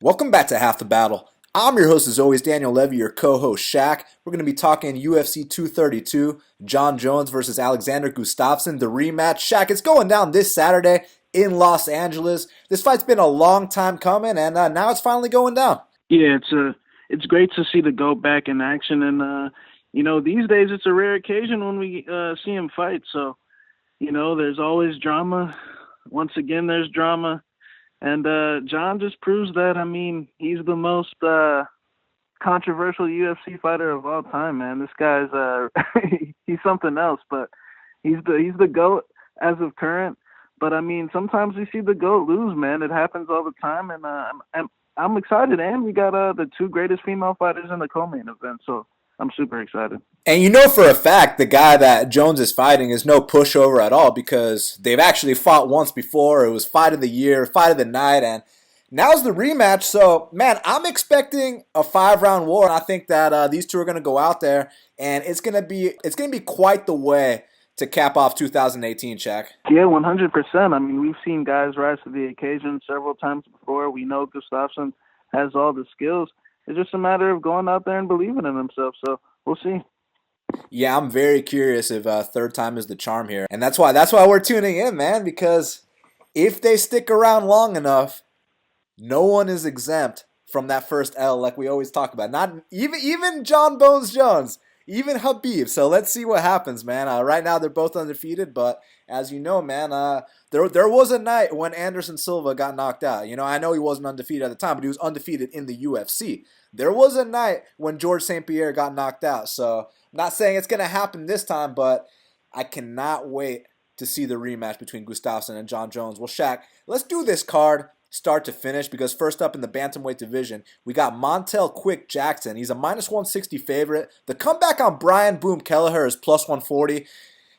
Welcome back to Half the Battle. I'm your host as always, Daniel Levy, your co-host Shaq. We're going to be talking UFC 232, John Jones versus Alexander Gustafsson, the rematch. Shaq, it's going down this Saturday in Los Angeles. This fight's been a long time coming, and now it's finally going down. Yeah, it's great to see the GOAT back in action, and these days it's a rare occasion when we see him fight. So there's always drama. Once again, there's drama. And John just proves that. I mean, he's the most controversial UFC fighter of all time, man. This guy's he's something else, but he's the GOAT as of current. But I mean, sometimes we see the GOAT lose, man. It happens all the time, and I'm excited. And we got the two greatest female fighters in the co-main event, so I'm super excited. And you know for a fact the guy that Jones is fighting is no pushover at all because they've actually fought once before. It was fight of the year, fight of the night, and now's the rematch. So, man, I'm expecting a 5-round war. I think that these two are going to go out there, and it's going to be quite the way to cap off 2018, Shaq. Yeah, 100%. I mean, we've seen guys rise to the occasion several times before. We know Gustafsson has all the skills. It's just a matter of going out there and believing in himself. So we'll see. Yeah, I'm very curious if third time is the charm here, and that's why we're tuning in, man. Because if they stick around long enough, no one is exempt from that first L, like we always talk about. Not even John Bones Jones, even Habib. So let's see what happens, man. Right now they're both undefeated, but as you know, man, there was a night when Anderson Silva got knocked out. You know, I know he wasn't undefeated at the time, but he was undefeated in the UFC. There was a night when George St. Pierre got knocked out. So I'm not saying it's going to happen this time, but I cannot wait to see the rematch between Gustafsson and John Jones. Well, Shaq, let's do this card start to finish because first up in the bantamweight division, we got Montel Quick Jackson. He's a minus 160 favorite. The comeback on Brian Boom Kelleher is plus 140.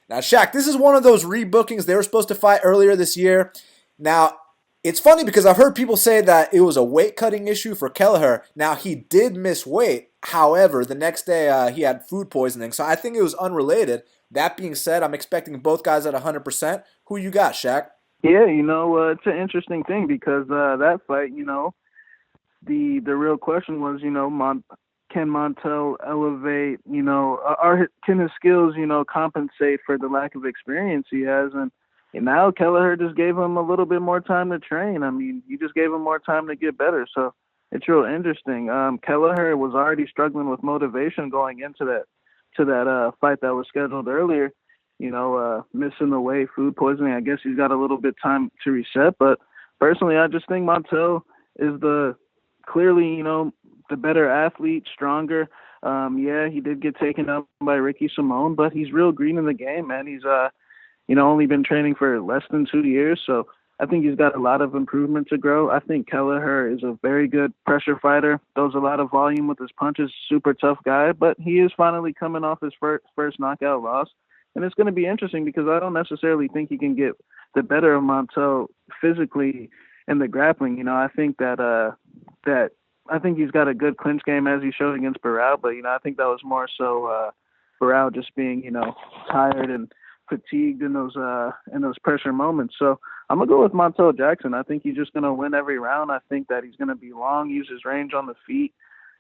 Now, Shaq, this is one of those rebookings. They were supposed to fight earlier this year. Now, it's funny because I've heard people say that it was a weight-cutting issue for Kelleher. Now, he did miss weight. However, the next day he had food poisoning, so I think it was unrelated. That being said, I'm expecting both guys at 100%. Who you got, Shaq? Yeah, it's an interesting thing because that fight, the real question was, can Montel elevate, can his skills, compensate for the lack of experience he has? And now Kelleher just gave him a little bit more time to train. I mean, he just gave him more time to get better. So it's real interesting. Kelleher was already struggling with motivation going into that fight that was scheduled earlier. Missing the weight, food poisoning. I guess he's got a little bit time to reset. But personally, I just think Montel is clearly, the better athlete, stronger. Yeah, he did get taken up by Ricky Simone, but he's real green in the game, man. He's, only been training for less than 2 years. So I think he's got a lot of improvement to grow. I think Kelleher is a very good pressure fighter, throws a lot of volume with his punches, super tough guy, but he is finally coming off his first knockout loss. And it's going to be interesting because I don't necessarily think he can get the better of Montel physically in the grappling. I think that I think he's got a good clinch game as he showed against Barao, but I think that was more so Barao just being tired and fatigued in those pressure moments. So I'm gonna go with Montel Jackson. I think he's just gonna win every round. I think that he's gonna be long, use his range on the feet.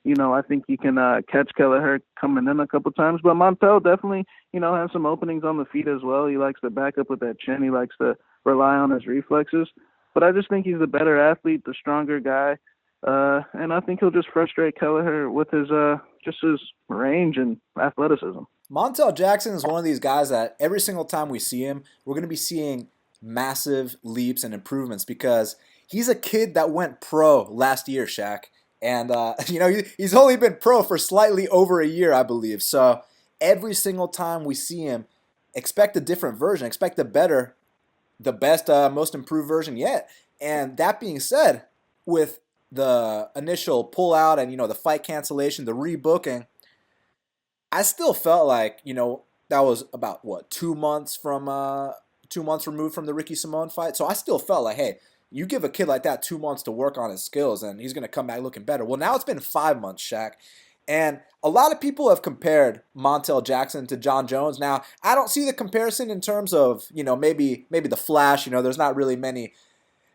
I think he can catch Kelleher coming in a couple times, but Montel definitely, has some openings on the feet as well. He likes to back up with that chin. He likes to rely on his reflexes, but I just think he's the better athlete, the stronger guy, and I think he'll just frustrate Kelleher with his range and athleticism. Montel Jackson is one of these guys that every single time we see him, we're going to be seeing massive leaps and improvements because he's a kid that went pro last year, Shaq. And, he's only been pro for slightly over a year, I believe. So every single time we see him, expect a different version. Expect the best, most improved version yet. And that being said, with the initial pullout and, the fight cancellation, the rebooking, I still felt like, that was about, 2 months removed from the Ricky Simone fight. So I still felt like, hey, you give a kid like that 2 months to work on his skills, and he's going to come back looking better. Well, now it's been 5 months, Shaq. And a lot of people have compared Montel Jackson to John Jones. Now, I don't see the comparison in terms of, maybe the flash. There's not really many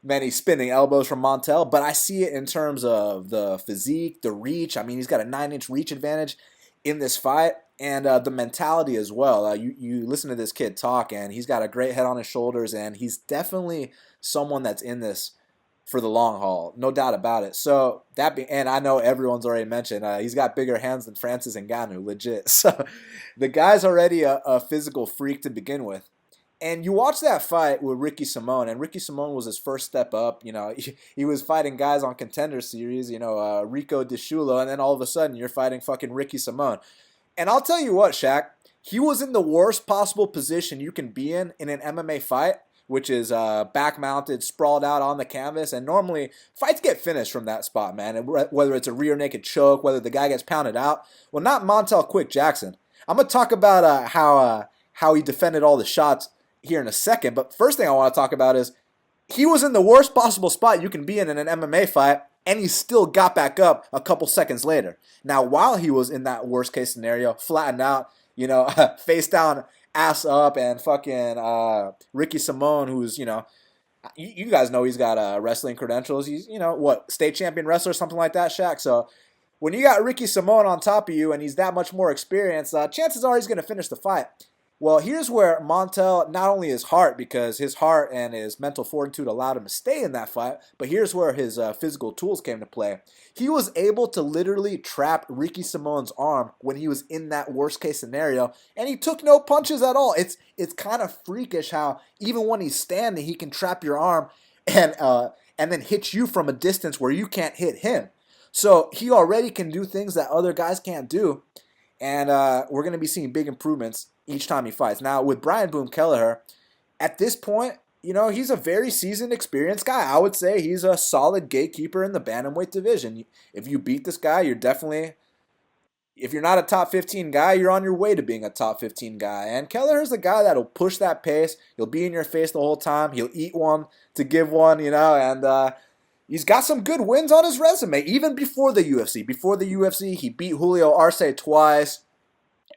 many spinning elbows from Montel, but I see it in terms of the physique, the reach. I mean, he's got a 9-inch reach advantage in this fight, and the mentality as well. You listen to this kid talk, and he's got a great head on his shoulders, and he's definitely someone that's in this for the long haul, no doubt about it. So and I know everyone's already mentioned he's got bigger hands than Francis Ngannou, legit. So the guy's already a physical freak to begin with. And you watch that fight with Ricky Simón, and Ricky Simón was his first step up. You know, he was fighting guys on Contender Series, Rico DeShulo, and then all of a sudden you're fighting fucking Ricky Simón. And I'll tell you what, Shaq, he was in the worst possible position you can be in an MMA fight, which is back-mounted, sprawled out on the canvas. And normally, fights get finished from that spot, man. And whether it's a rear naked choke, whether the guy gets pounded out. Well, not Montel Quick Jackson. I'm going to talk about how he defended all the shots here in a second. But first thing I want to talk about is he was in the worst possible spot you can be in an MMA fight, and he still got back up a couple seconds later. Now, while he was in that worst-case scenario, flattened out, face down, ass up, and fucking Ricky Simón, who's, you guys know he's got wrestling credentials. He's, state champion wrestler, something like that, Shaq. So when you got Ricky Simón on top of you and he's that much more experienced, chances are he's going to finish the fight. Well, here's where Montel, not only his heart, because his heart and his mental fortitude allowed him to stay in that fight, but here's where his physical tools came to play. He was able to literally trap Ricky Simón's arm when he was in that worst case scenario, and he took no punches at all. It's kind of freakish how even when he's standing, he can trap your arm and then hit you from a distance where you can't hit him. So he already can do things that other guys can't do, and we're going to be seeing big improvements each time he fights. Now, with Brian Boom Kelleher, at this point, he's a very seasoned, experienced guy. I would say he's a solid gatekeeper in the bantamweight division. If you beat this guy, if you're not a top 15 guy, you're on your way to being a top 15 guy. And Kelleher's the guy that'll push that pace. He'll be in your face the whole time. He'll eat one to give one, and he's got some good wins on his resume, even before the UFC. Before the UFC, he beat Julio Arce twice,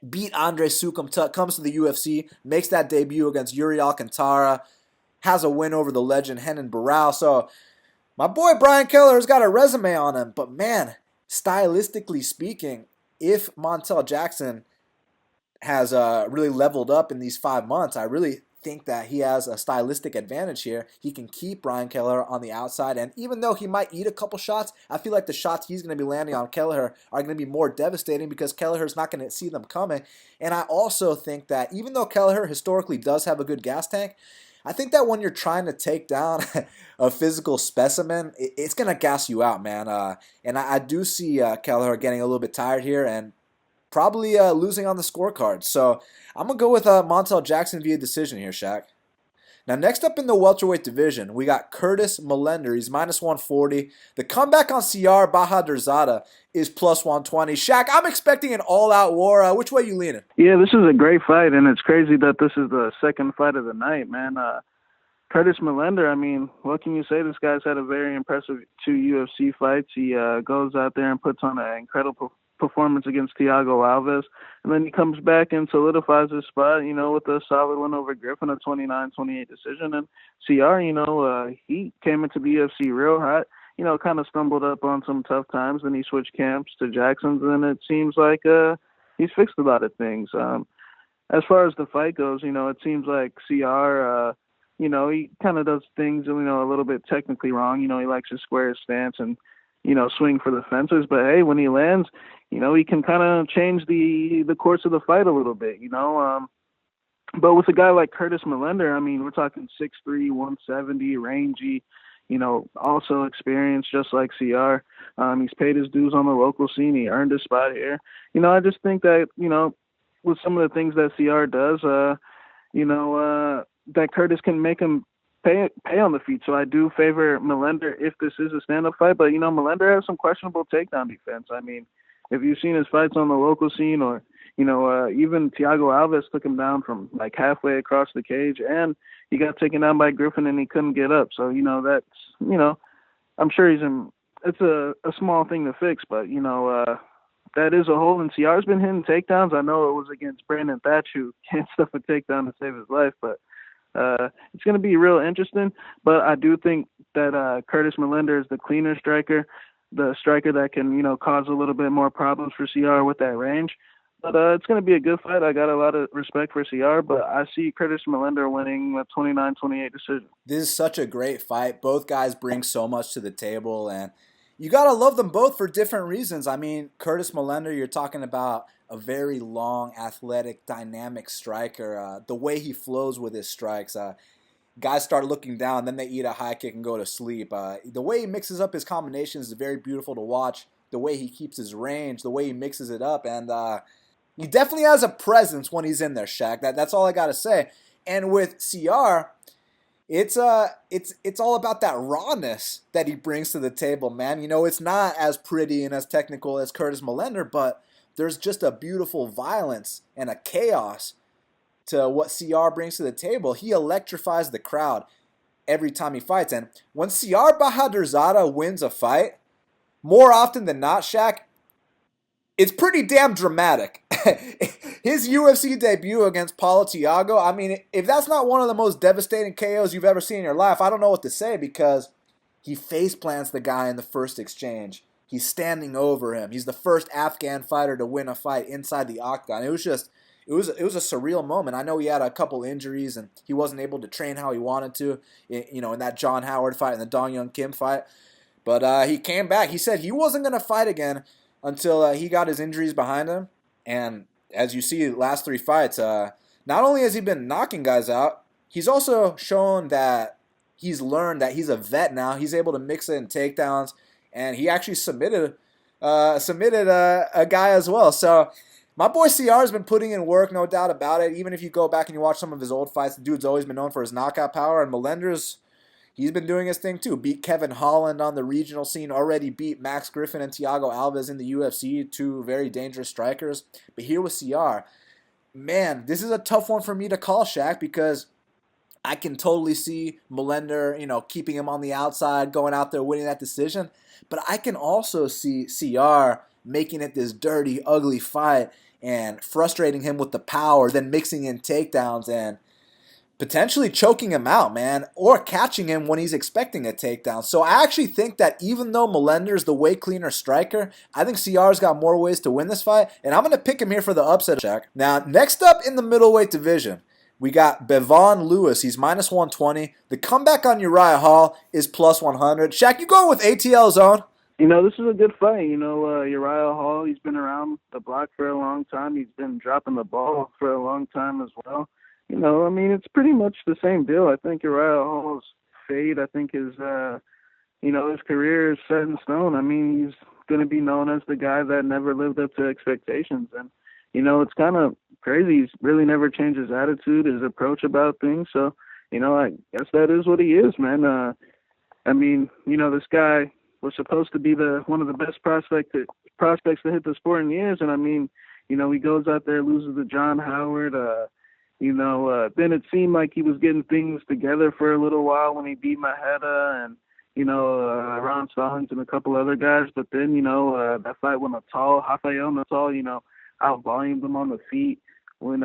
beat Andrei Sukumtuk, comes to the UFC, makes that debut against Uriah Alcantara, has a win over the legend Renan Barão. So my boy Brian Kelleher's got a resume on him. But man, stylistically speaking, if Montel Jackson has really leveled up in these 5 months, I really think that he has a stylistic advantage here. He can keep Brian Kelleher on the outside, and even though he might eat a couple shots, I feel like the shots he's going to be landing on Kelleher are going to be more devastating because Kelleher's not going to see them coming. And I also think that even though Kelleher historically does have a good gas tank, I think that when you're trying to take down a physical specimen, it's going to gas you out, man. And I do see Kelleher getting a little bit tired here and probably losing on the scorecard. So I'm going to go with Montel Jackson via decision here, Shaq. Now, next up in the welterweight division, we got Curtis Millender. He's minus 140. The comeback on Siyar Bahadurzada is plus 120. Shaq, I'm expecting an all-out war. Which way you leaning? Yeah, this is a great fight, and it's crazy that this is the second fight of the night, man. Curtis Millender, I mean, what can you say? This guy's had a very impressive 2 UFC fights. He goes out there and puts on an incredible performance against Thiago Alves, and then he comes back and solidifies his spot, with a solid win over Griffin, a 29-28 decision. And Siyar, he came into the UFC real hot, kind of stumbled up on some tough times, then he switched camps to Jackson's, and it seems like he's fixed a lot of things. As far as the fight goes, it seems like Siyar, he kind of does things, a little bit technically wrong. He likes to square his stance and, swing for the fences. But, hey, when he lands, he can kind of change the course of the fight a little bit, But with a guy like Curtis Millender, I mean, we're talking 6'3", 170, rangy, also experienced just like Siyar. He's paid his dues on the local scene. He earned his spot here. I just think that, with some of the things that Siyar does, that Curtis can make him pay on the feet. So I do favor Millender if this is a stand-up fight. But, Millender has some questionable takedown defense. I mean, if you've seen his fights on the local scene or, even Thiago Alves took him down from like halfway across the cage and he got taken down by Griffin and he couldn't get up. So, that's, I'm sure it's a small thing to fix, but, that is a hole. And Siyar's been hitting takedowns. I know it was against Brandon Thatch who can't stuff a takedown to save his life, but It's going to be real interesting. But I do think that Curtis Millender is the cleaner striker, the striker that can, cause a little bit more problems for Siyar with that range. But it's going to be a good fight. I got a lot of respect for Siyar, but I see Curtis Millender winning a 29-28 decision. This is such a great fight. Both guys bring so much to the table, and you got to love them both for different reasons. I mean, Curtis Millender, you're talking about a very long, athletic, dynamic striker. The way he flows with his strikes, guys start looking down, then they eat a high kick and go to sleep. The way he mixes up his combinations is very beautiful to watch. The way he keeps his range, the way he mixes it up, and he definitely has a presence when he's in there, Shaq. That's all I got to say. And with Siyar, it's all about that rawness that he brings to the table, man. It's not as pretty and as technical as Curtis Millender, but there's just a beautiful violence and a chaos to what Siyar brings to the table. He electrifies the crowd every time he fights. And when Siyar Bahadurzada wins a fight, more often than not, Shaq, it's pretty damn dramatic. His UFC debut against Paulo Thiago, I mean, if that's not one of the most devastating KOs you've ever seen in your life, I don't know what to say, because he face plants the guy in the first exchange. He's standing over him. He's the first Afghan fighter to win a fight inside the octagon. It was a surreal moment. I know he had a couple injuries and he wasn't able to train how he wanted to, in that John Howard fight and the Dong Young Kim fight. But he came back. He said he wasn't going to fight again until he got his injuries behind him. And as you see, the last three fights, not only has he been knocking guys out, he's also shown that he's learned that he's a vet now. He's able to mix in takedowns, and he actually submitted a guy as well. So my boy Siyar has been putting in work, no doubt about it. Even if you go back and you watch some of his old fights, the dude's always been known for his knockout power, and Millender's, he's been doing his thing too. Beat Kevin Holland on the regional scene. Already beat Max Griffin and Thiago Alves in the UFC. Two very dangerous strikers. But here with Siyar, man, this is a tough one for me to call, Shaq, because I can totally see Millender, keeping him on the outside, going out there winning that decision. But I can also see Siyar making it this dirty, ugly fight and frustrating him with the power, then mixing in takedowns and potentially choking him out, man, or catching him when he's expecting a takedown. So I actually think that even though Millender's the way cleaner striker, I think Siyar's got more ways to win this fight, and I'm going to pick him here for the upset, Shaq. Now, next up in the middleweight division, we got Bevon Lewis. He's minus 120. The comeback on Uriah Hall is plus 100. Shaq, you going with ATL zone? This is a good fight. Uriah Hall, he's been around the block for a long time. He's been dropping the ball for a long time as well. It's pretty much the same deal. I think Uriah Hall's fade, I think his career is set in stone. He's going to be known as the guy that never lived up to expectations. And, it's kind of crazy. He's really never changed his attitude, his approach about things. So, I guess that is what he is, man. This guy was supposed to be one of the best prospects to hit the sport in years. And, he goes out there, loses to John Howard, then it seemed like he was getting things together for a little while when he beat Maheda and, Ron Stallings and a couple other guys. But then, that fight when Rafael Natal, out-volumed him on the feet when,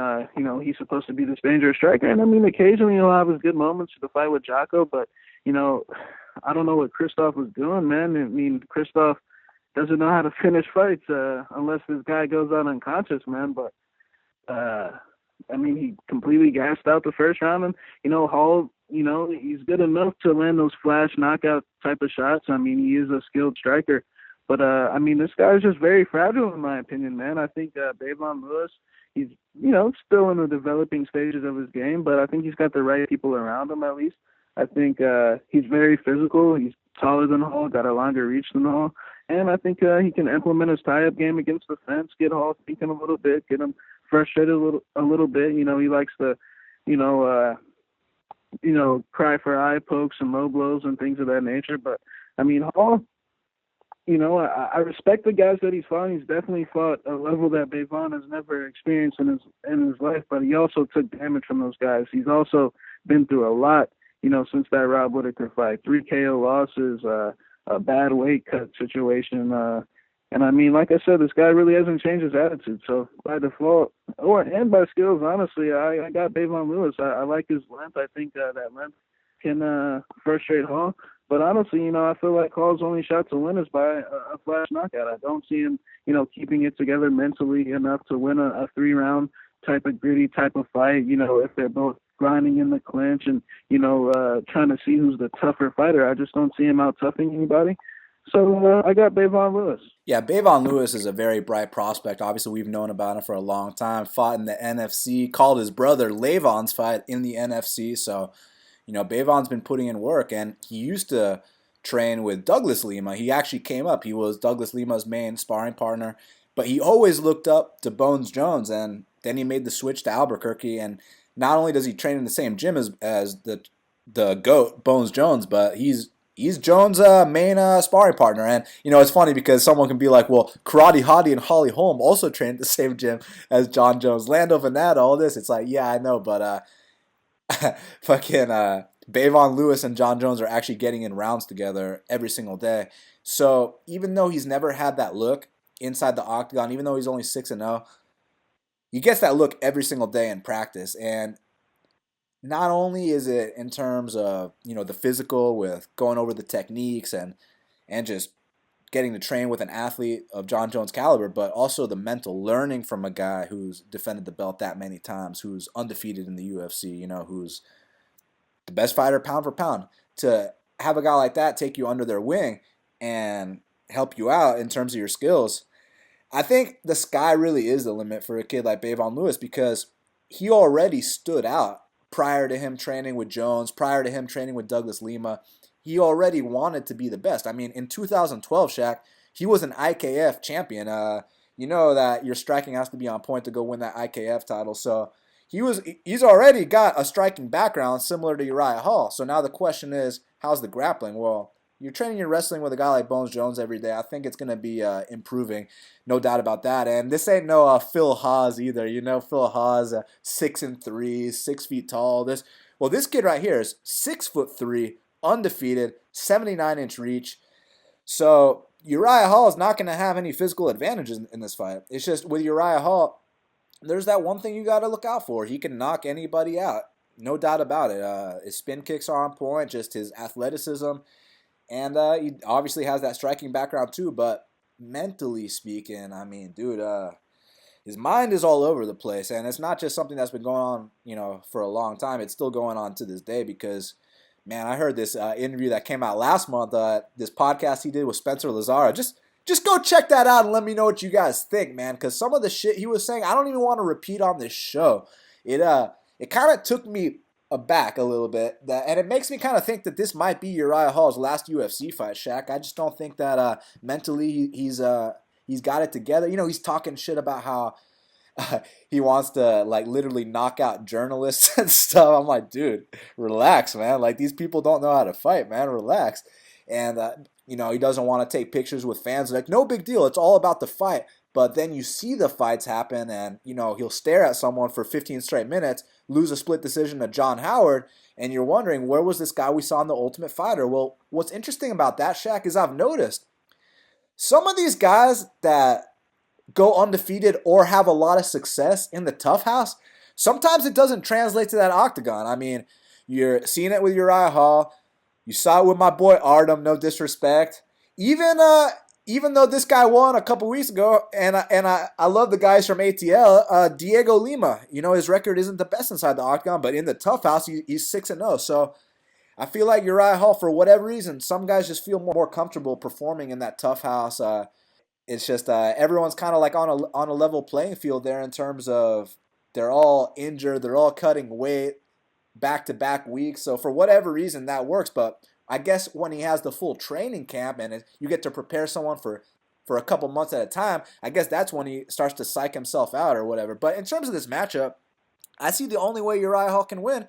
he's supposed to be this dangerous striker. And, occasionally he'll have his good moments to the fight with Jocko, but, I don't know what Christoph was doing, man. Christoph doesn't know how to finish fights unless this guy goes out unconscious, man. But, he completely gassed out the first round. And, Hall, he's good enough to land those flash knockout type of shots. He is a skilled striker. But, this guy's just very fragile, in my opinion, man. I think Bevon Lewis, he's, still in the developing stages of his game, but I think he's got the right people around him, at least. I think he's very physical. He's taller than Hall, got a longer reach than Hall. And I think he can implement his tie-up game against the fence, get Hall thinking a little bit, get him frustrated a little bit. He likes to, cry for eye pokes and low blows and things of that nature. But, Hall, I respect the guys that he's fought. He's definitely fought a level that Bevon has never experienced in his life, but he also took damage from those guys. He's also been through a lot, since that Rob Whittaker fight. 3 KO losses, a bad weight cut situation, And I mean, like I said, this guy really hasn't changed his attitude. So by default, and by skills, honestly, I got Bevon Lewis. I like his length. I think that length can frustrate Hall. But honestly, I feel like Hall's only shot to win is by a flash knockout. I don't see him, keeping it together mentally enough to win a 3-round type of gritty type of fight. If they're both grinding in the clinch and, trying to see who's the tougher fighter. I just don't see him out toughing anybody. So I got Bevon Lewis. Yeah, Bevon Lewis is a very bright prospect. Obviously, we've known about him for a long time. Fought in the NFC, called his brother Levon's fight in the NFC. So, Bevon's been putting in work, and he used to train with Douglas Lima. He actually came up. He was Douglas Lima's main sparring partner, but he always looked up to Bones Jones, and then he made the switch to Albuquerque. And not only does he train in the same gym as the GOAT, Bones Jones, but he's Jones' main sparring partner. And, it's funny because someone can be like, well, Karate Hottie and Holly Holm also trained at the same gym as John Jones. Lando Venata, all this. It's like, yeah, I know, but fucking Bevon Lewis and John Jones are actually getting in rounds together every single day. So even though he's never had that look inside the octagon, even though he's only 6-0, he gets that look every single day in practice. And not only is it in terms of, the physical with going over the techniques and just getting to train with an athlete of John Jones' caliber, but also the mental, learning from a guy who's defended the belt that many times, who's undefeated in the UFC, who's the best fighter pound for pound. To have a guy like that take you under their wing and help you out in terms of your skills, I think the sky really is the limit for a kid like Bevon Lewis, because he already stood out prior to him training with Jones, prior to him training with Douglas Lima. He already wanted to be the best. I mean, in 2012, Shaq, he was an IKF champion. You know that your striking has to be on point to go win that IKF title. So he's already got a striking background similar to Uriah Hall. So now the question is, how's the grappling? Well, you're training your wrestling with a guy like Bones Jones every day. I think it's going to be improving, no doubt about that. And this ain't no Phil Haas either. Phil Haas, 6'3", 6 feet tall. This kid right here is 6'3", undefeated, 79-inch reach. So Uriah Hall is not going to have any physical advantages in this fight. It's just with Uriah Hall, there's that one thing you got to look out for. He can knock anybody out, no doubt about it. His spin kicks are on point, just his athleticism. And he obviously has that striking background too, but mentally speaking, I mean, dude, his mind is all over the place. And it's not just something that's been going on, for a long time. It's still going on to this day because, man, I heard this interview that came out last month, this podcast he did with Spencer Lazara. Just go check that out and let me know what you guys think, man, because some of the shit he was saying, I don't even want to repeat on this show. It kind of took me aback a little bit, and it makes me kind of think that this might be Uriah Hall's last UFC fight, Shaq. I just don't think that mentally he's got it together. He's talking shit about how he wants to literally knock out journalists and stuff. I'm like, dude, relax, man. These people don't know how to fight, man. Relax. And he doesn't want to take pictures with fans. No big deal. It's all about the fight. But then you see the fights happen, and he'll stare at someone for 15 straight minutes, lose a split decision to John Howard, and you're wondering, where was this guy we saw in The Ultimate Fighter? Well, what's interesting about that, Shaq, is I've noticed some of these guys that go undefeated or have a lot of success in the tough house, sometimes it doesn't translate to that octagon. I mean, you're seeing it with Uriah Hall. You saw it with my boy Artem, no disrespect. Even though this guy won a couple weeks ago, and I love the guys from ATL, Diego Lima, his record isn't the best inside the octagon, but in the tough house, he's 6-0. So I feel like Uriah Hall, for whatever reason, some guys just feel more comfortable performing in that tough house. It's just everyone's kind of on a level playing field there in terms of they're all injured, they're all cutting weight back-to-back weeks. So for whatever reason, that works, but I guess when he has the full training camp and you get to prepare someone for a couple months at a time, I guess that's when he starts to psych himself out or whatever. But in terms of this matchup, I see the only way Uriah Hall can win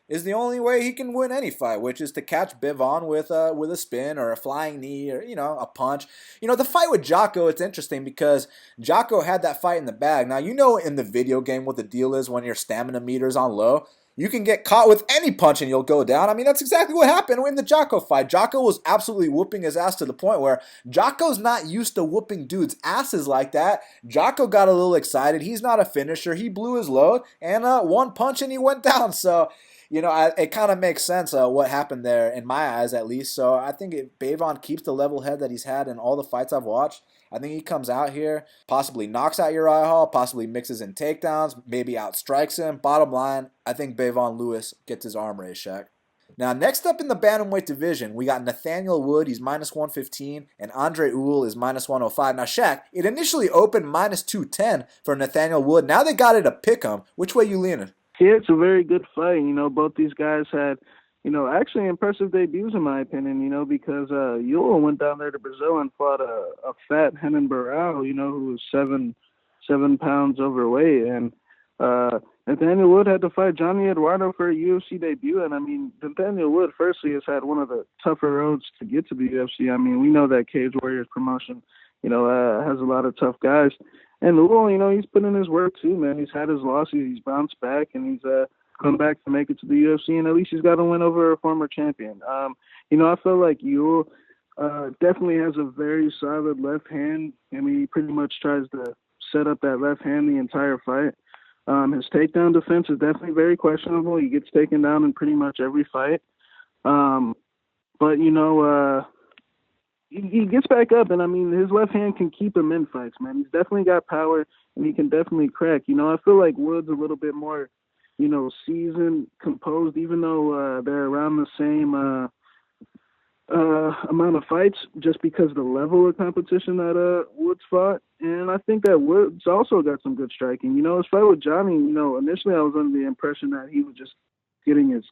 is the only way he can win any fight, which is to catch Bevon with a spin or a flying knee or, a punch. The fight with Jocko, it's interesting because Jocko had that fight in the bag. Now, in the video game what the deal is when your stamina meter's on low. You can get caught with any punch and you'll go down. I mean, that's exactly what happened in the Jocko fight. Jocko was absolutely whooping his ass to the point where Jocko's not used to whooping dudes' asses like that. Jocko got a little excited. He's not a finisher. He blew his load and one punch and he went down. So, it kind of makes sense what happened there in my eyes at least. So I think if Bevon keeps the level head that he's had in all the fights I've watched, I think he comes out here, possibly knocks out Uriah Hall, possibly mixes in takedowns, maybe outstrikes him. Bottom line, I think Bevon Lewis gets his arm raised, Shaq. Now, next up in the bantamweight division, we got Nathaniel Wood. He's minus 115, and Andrei Ewell is minus 105. Now, Shaq, it initially opened minus 210 for Nathaniel Wood. Now they got it a pick 'em. Which way you leaning? Yeah, it's a very good fight. Both these guys had, actually impressive debuts in my opinion, because Ewell went down there to Brazil and fought a fat Renan Barão, who was seven pounds overweight. And Nathaniel Wood had to fight Johnny Eduardo for a UFC debut. And, I mean, Nathaniel Wood, firstly, has had one of the tougher roads to get to the UFC. I mean, we know that Cage Warriors promotion, has a lot of tough guys. And Ewell, he's put in his work too, man. He's had his losses, he's bounced back, and he's come back to make it to the UFC, and at least he's got a win over a former champion. I feel like Ewell definitely has a very solid left hand. I mean, he pretty much tries to set up that left hand the entire fight. His takedown defense is definitely very questionable. He gets taken down in pretty much every fight. But he gets back up, and I mean, his left hand can keep him in fights, man. He's definitely got power, and he can definitely crack. I feel like Wood's a little bit more, seasoned, composed, even though they're around the same amount of fights, just because the level of competition that Wood's fought. And I think that Wood's also got some good striking. His fight with Johnny, initially I was under the impression that he was just getting his,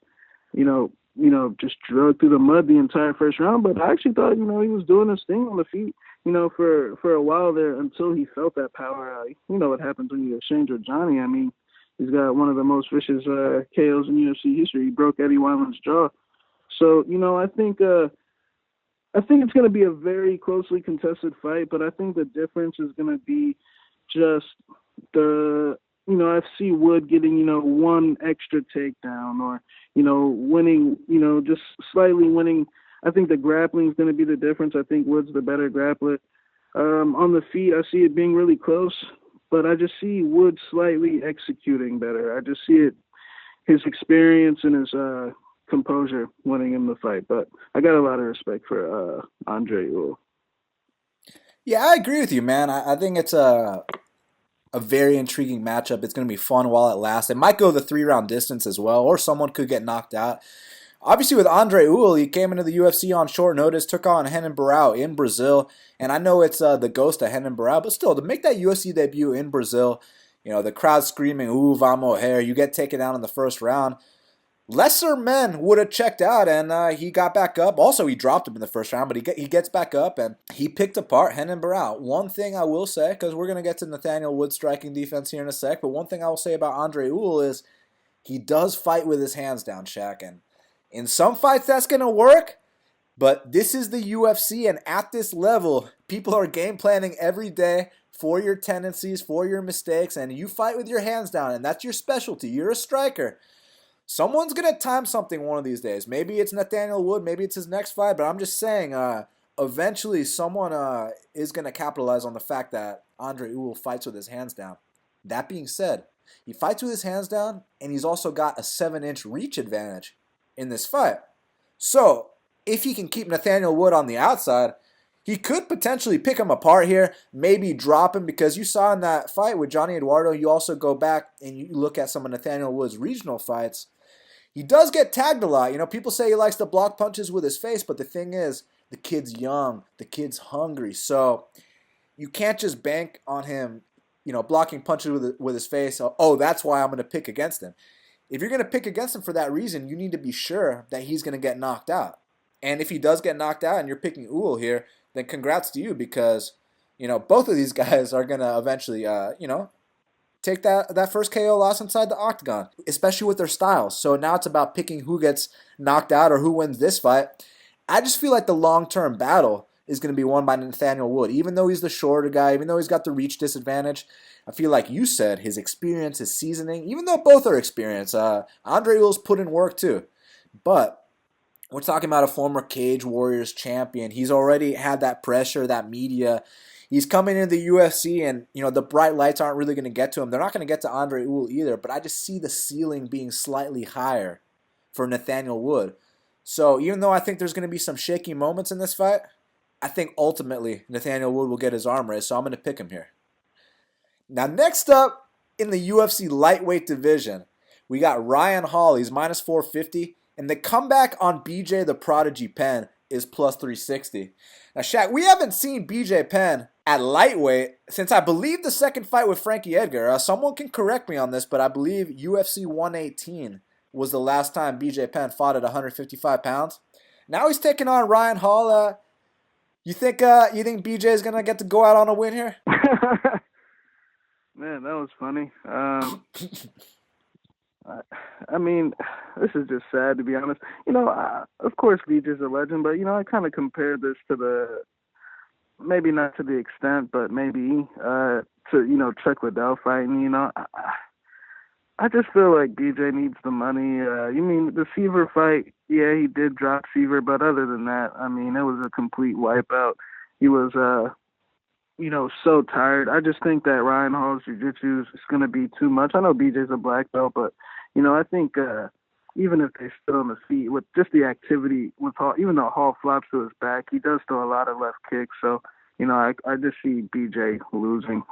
just drugged through the mud the entire first round. But I actually thought, he was doing his thing on the feet, for a while there until he felt that power. What happens when you exchange with Johnny. I mean, he's got one of the most vicious KOs in UFC history. He broke Eddie Wineland's jaw. So, I think it's going to be a very closely contested fight, but I think the difference is going to be just I see Wood getting, one extra takedown or, winning, just slightly winning. I think the grappling is going to be the difference. I think Wood's the better grappler. On the feet, I see it being really close, but I just see Wood slightly executing better. I just see it, his experience and his composure winning him the fight. But I got a lot of respect for Andrei Ewell. Yeah, I agree with you, man. I think it's a very intriguing matchup. It's going to be fun while it lasts. It might go the 3-round distance as well, or someone could get knocked out. Obviously, with Andrei Ewell, he came into the UFC on short notice, took on Renan Barão in Brazil, and I know it's the ghost of Renan Barão, but still, to make that UFC debut in Brazil, the crowd screaming, "Ooh, vamos here," you get taken down in the first round. Lesser men would have checked out, and he got back up. Also, he dropped him in the first round, but he gets back up, and he picked apart Renan Barão. One thing I will say, because we're going to get to Nathaniel Wood's striking defense here in a sec, but one thing I will say about Andrei Ewell is he does fight with his hands down, Shaq, and in some fights that's going to work, but this is the UFC, and at this level, people are game planning every day for your tendencies, for your mistakes, and you fight with your hands down, and that's your specialty. You're a striker. Someone's going to time something one of these days. Maybe it's Nathaniel Wood. Maybe it's his next fight. But I'm just saying, eventually someone is going to capitalize on the fact that Andrei Ewell fights with his hands down. That being said, he fights with his hands down, and he's also got a 7-inch reach advantage in this fight. So, if he can keep Nathaniel Wood on the outside, he could potentially pick him apart here, maybe drop him, because you saw in that fight with Johnny Eduardo, you also go back and you look at some of Nathaniel Wood's regional fights. He does get tagged a lot. People say he likes to block punches with his face, but the thing is, the kid's young, the kid's hungry, so you can't just bank on him, blocking punches with his face. Oh, that's why I'm going to pick against him. If you're going to pick against him for that reason, you need to be sure that he's going to get knocked out. And if he does get knocked out and you're picking Ewell here, then congrats to you, because, both of these guys are going to eventually, take that first KO loss inside the octagon, especially with their styles. So now it's about picking who gets knocked out or who wins this fight. I just feel like the long-term battle is going to be won by Nathaniel Wood. Even though he's the shorter guy, even though he's got the reach disadvantage, I feel like you said his experience, his seasoning, even though both are experienced, Andrei Ewell's put in work too. But we're talking about a former Cage Warriors champion. He's already had that pressure, that media. He's coming into the UFC, and the bright lights aren't really going to get to him. They're not going to get to Andrei Ewell either, but I just see the ceiling being slightly higher for Nathaniel Wood. So even though I think there's going to be some shaky moments in this fight, I think ultimately Nathaniel Wood will get his arm raised, so I'm going to pick him here. Now next up in the UFC lightweight division, we got Ryan Hall. He's minus 450, and the comeback on BJ the Prodigy Penn is plus 360. Now Shaq, we haven't seen BJ Penn at lightweight since I believe the second fight with Frankie Edgar. Someone can correct me on this, but I believe UFC 118 was the last time BJ Penn fought at 155 pounds. Now he's taking on Ryan Hall. You think BJ is gonna get to go out on a win here? Man, that was funny. I mean, this is just sad, to be honest. Of course, BJ's a legend, but I kind of compared this to maybe not to the extent, but maybe to Chuck Liddell fighting. I just feel like BJ needs the money. You mean the Seaver fight? Yeah, he did drop Seaver, but other than that, I mean, it was a complete wipeout. He was, so tired. I just think that Ryan Hall's jiu-jitsu is going to be too much. I know BJ's a black belt, but, I think even if they stood on the feet with just the activity with Hall, even though Hall flops to his back, he does throw a lot of left kicks. So, I just see BJ losing.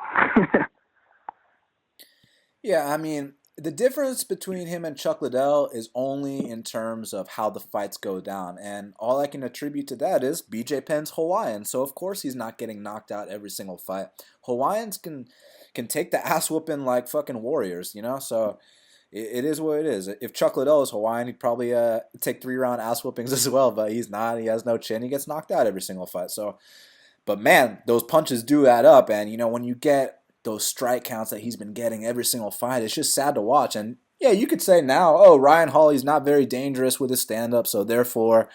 Yeah, I mean, the difference between him and Chuck Liddell is only in terms of how the fights go down. And all I can attribute to that is BJ Penn's Hawaiian. So, of course, he's not getting knocked out every single fight. Hawaiians can take the ass whooping like fucking warriors, So, it is what it is. If Chuck Liddell is Hawaiian, he'd probably take 3-round ass whoopings as well. But he's not. He has no chin. He gets knocked out every single fight. So, but man, those punches do add up. And, when you get those strike counts that he's been getting every single fight, it's just sad to watch. And yeah, you could say now, Ryan Hall, he's not very dangerous with his stand-up, so therefore,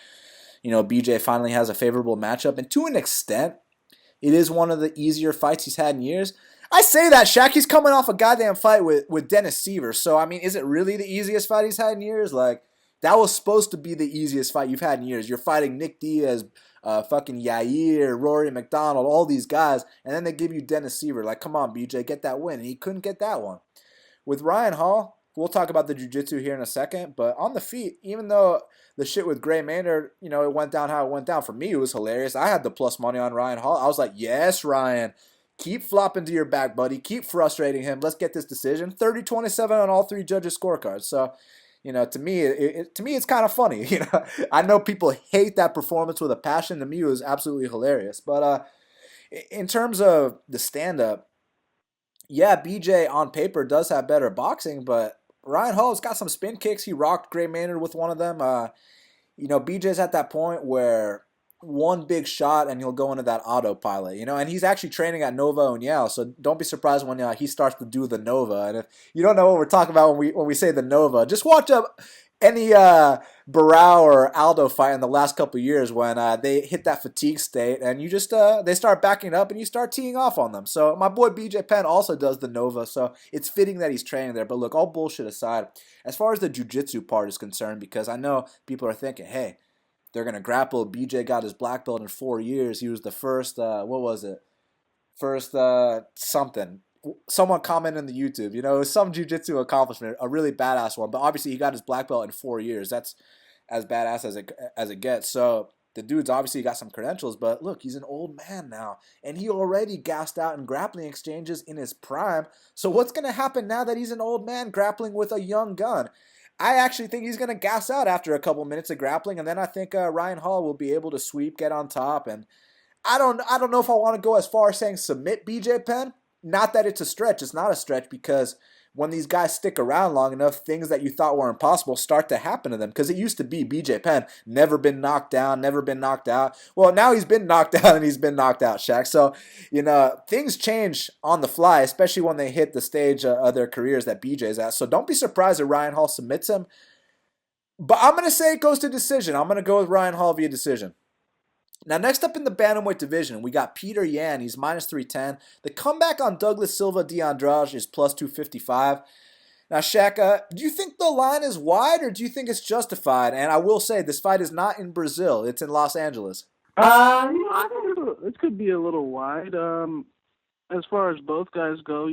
BJ finally has a favorable matchup. And to an extent, it is one of the easier fights he's had in years. I say that, Shaq, he's coming off a goddamn fight with Dennis Seaver. So, I mean, is it really the easiest fight he's had in years? Like, that was supposed to be the easiest fight you've had in years. You're fighting Nick Diaz, fucking Yair, Rory McDonald, all these guys, and then they give you Dennis Seaver. Like, come on, BJ, get that win. And he couldn't get that one. With Ryan Hall, we'll talk about the jiu-jitsu here in a second, but on the feet, even though the shit with Gray Maynard, it went down how it went down, for me, it was hilarious. I had the plus money on Ryan Hall. I was like, yes, Ryan, keep flopping to your back, buddy. Keep frustrating him. Let's get this decision. 30-27 on all three judges' scorecards. So, to me, it's kind of funny. I know people hate that performance with a passion. To me, it was absolutely hilarious. But in terms of the stand-up, yeah, BJ on paper does have better boxing, but Ryan Hall's got some spin kicks. He rocked Gray Maynard with one of them. BJ's at that point where one big shot and he'll go into that autopilot, and he's actually training at Nova União, so don't be surprised when he starts to do the Nova. And if you don't know what we're talking about when we say the Nova, just watch up any Barao or Aldo fight in the last couple of years when they hit that fatigue state and you just they start backing up and you start teeing off on them. So my boy BJ Penn also does the Nova, so it's fitting that he's training there. But look, all bullshit aside, as far as the jiu-jitsu part is concerned, because I know people are thinking, hey, they're going to grapple. BJ got his black belt in 4 years. He was the first, something. Someone commented in the YouTube, it was some jiu-jitsu accomplishment, a really badass one. But obviously he got his black belt in 4 years. That's as badass as it gets. So the dude's obviously got some credentials, but look, he's an old man now. And he already gassed out in grappling exchanges in his prime. So what's going to happen now that he's an old man grappling with a young gun? I actually think he's going to gas out after a couple minutes of grappling, and then I think Ryan Hall will be able to sweep, get on top, and I don't know if I want to go as far as saying submit BJ Penn. Not that it's a stretch. It's not a stretch, because when these guys stick around long enough, things that you thought were impossible start to happen to them. Because it used to be BJ Penn, never been knocked down, never been knocked out. Well, now he's been knocked down and he's been knocked out, Shaq. So, things change on the fly, especially when they hit the stage of their careers that BJ's at. So don't be surprised if Ryan Hall submits him. But I'm going to say it goes to decision. I'm going to go with Ryan Hall via decision. Now, next up in the bantamweight division, we got Petr Yan. He's minus 310. The comeback on Douglas Silva de Andrade is plus 255. Now, Shaq, do you think the line is wide or do you think it's justified? And I will say, this fight is not in Brazil. It's in Los Angeles. I think this could be a little wide. As far as both guys go,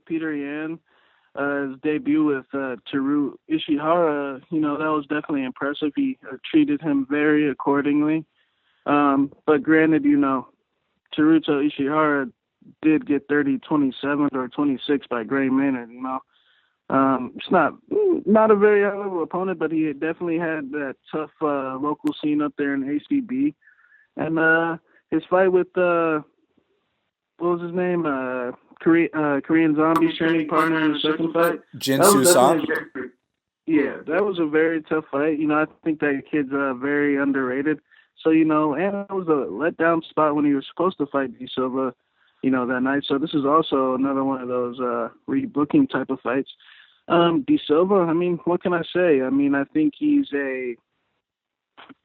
Petr Yan, his debut with Teru Ishihara, that was definitely impressive. He treated him very accordingly. But granted, Teruto Ishihara did get 30-27 or 26 by Gray Maynard, It's not a very high-level opponent, but he definitely had that tough local scene up there in ACB. And his fight with, what was his name? Korean Zombie's training partner in the second fight. Jinsu Song. Yeah, that was a very tough fight. I think that kid's very underrated. So, and it was a letdown spot when he was supposed to fight D. Silva, that night. So this is also another one of those rebooking type of fights. D. Silva, what can I say? I think he's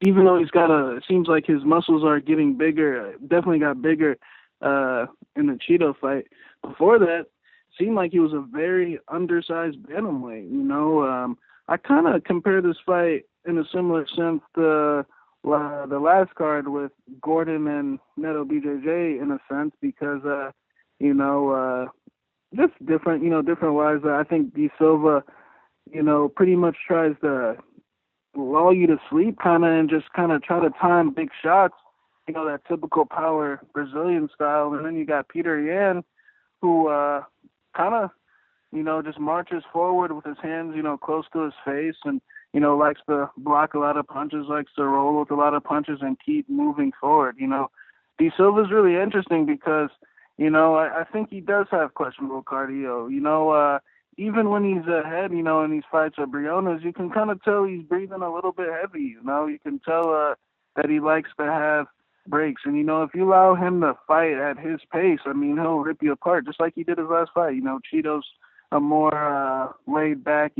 even though it seems like his muscles are getting bigger, definitely got bigger in the Cheeto fight. Before that, it seemed like he was a very undersized bantamweight. I kind of compare this fight in a similar sense to the last card with Gordon and Neto BJJ in a sense because, just different, different wise. I think D. Silva, pretty much tries to lull you to sleep and just try to time big shots, that typical power Brazilian style. And then you got Petr Yan who just marches forward with his hands, close to his face and, likes to block a lot of punches, likes to roll with a lot of punches and keep moving forward. D. Silva's really interesting because, I think he does have questionable cardio. Even when he's ahead, in these fights at Briones, you can kind of tell he's breathing a little bit heavy, You can tell that he likes to have breaks. And, if you allow him to fight at his pace, he'll rip you apart just like he did his last fight. Cheeto's a more laid back,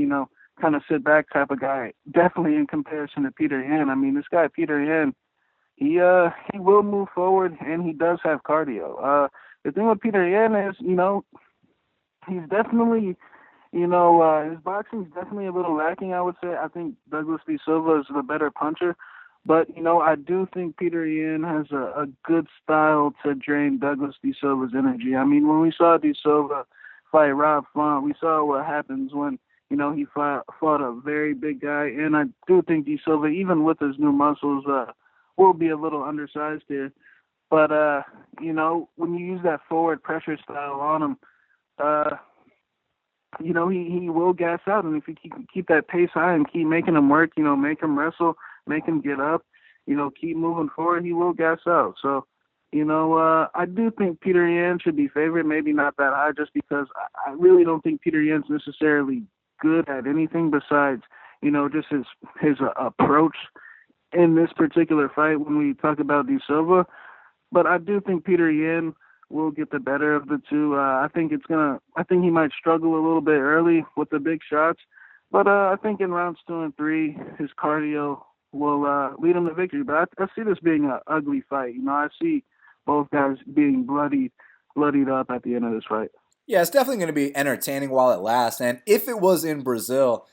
kind of sit back type of guy, definitely in comparison to Petr Yan. This guy, Petr Yan, he will move forward and he does have cardio. The thing with Petr Yan is, he's definitely, his boxing's definitely a little lacking, I would say. I think Douglas D. Silva is the better puncher. But, I do think Petr Yan has a good style to drain Douglas D. Silva's energy. When we saw D. Silva fight Rob Font, we saw what happens when, he fought a very big guy. And I do think D. Silva, even with his new muscles, will be a little undersized here. But, when you use that forward pressure style on him, he will gas out. And if you keep that pace high and keep making him work, make him wrestle, make him get up, keep moving forward, he will gas out. So, I do think Petr Yan should be favored, maybe not that high, just because I really don't think Petr Yan's necessarily good at anything besides, just his approach in this particular fight when we talk about D. Silva. But I do think Petr Yan will get the better of the two. I think he might struggle a little bit early with the big shots, but I think in rounds 2 and 3, his cardio will lead him to victory. But I see this being an ugly fight. I see both guys being bloodied up at the end of this fight. Yeah, it's definitely going to be entertaining while it lasts. And if it was in Brazil,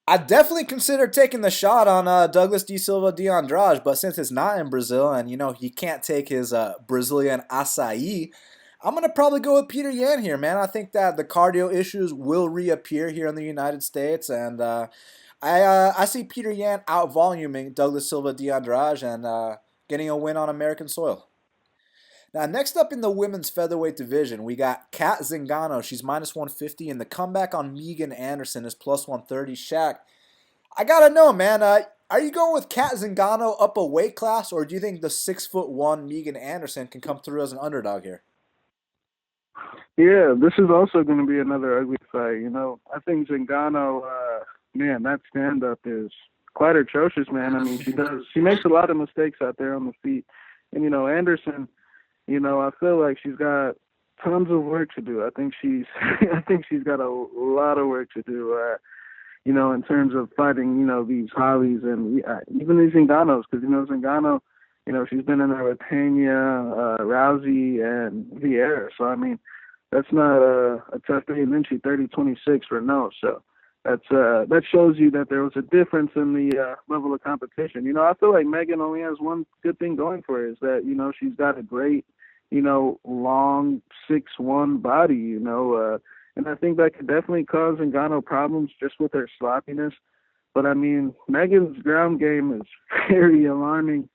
I'd definitely consider taking the shot on Douglas D. Silva de Andrade. But since it's not in Brazil and, he can't take his Brazilian açaí, I'm going to probably go with Petr Yan here, man. I think that the cardio issues will reappear here in the United States. And I see Petr Yan out-voluming Douglas Silva de Andrade and getting a win on American soil. Now, next up in the women's featherweight division, we got Kat Zingano. She's minus 150, and the comeback on Megan Anderson is plus 130. Shaq, I gotta know, man, are you going with Kat Zingano up a weight class, or do you think the 6'1" Megan Anderson can come through as an underdog here? Yeah, this is also going to be another ugly fight. I think Zingano, that stand-up is quite atrocious, man. She makes a lot of mistakes out there on the feet. And, Anderson, I feel like she's got tons of work to do. I think she's got a lot of work to do, in terms of fighting, these Hollies and even these Zinganos, because, Zingano, she's been in there with Pena, Rousey, and Vieira. So, I mean, that's not a tough thing. And then she 30-26 for no. So that shows you that there was a difference in the level of competition. I feel like Megan only has one good thing going for her is that, she's got a great, long 6'1" body, and I think that could definitely cause Zingano problems just with her sloppiness. But, I mean, Megan's ground game is very alarming.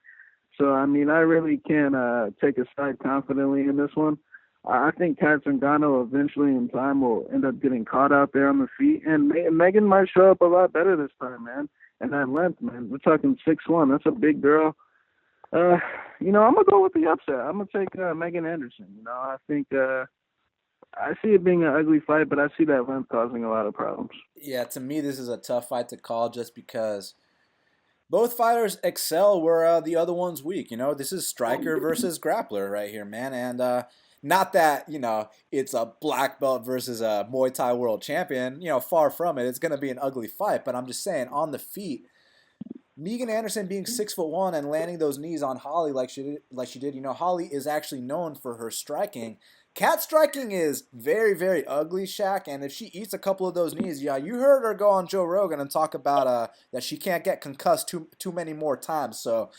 So, I mean, I really can't take a side confidently in this one. I think Kat Zingano eventually in time will end up getting caught out there on the feet. And Megan might show up a lot better this time, man. And that length, man, we're talking 6'1". That's a big girl. I'm going to go with the upset. I'm going to take Megan Anderson. I think I see it being an ugly fight, but I see that length causing a lot of problems. Yeah, to me, this is a tough fight to call just because both fighters excel where the other one's weak. This is striker versus grappler right here, man. And not that, it's a black belt versus a Muay Thai world champion. Far from it. It's going to be an ugly fight. But I'm just saying, on the feet, Megan Anderson being 6'1" and landing those knees on Holly like she did. Holly is actually known for her striking. Cat striking is very, very ugly, Shaq, and if she eats a couple of those knees, yeah, you heard her go on Joe Rogan and talk about that she can't get concussed too many more times. So,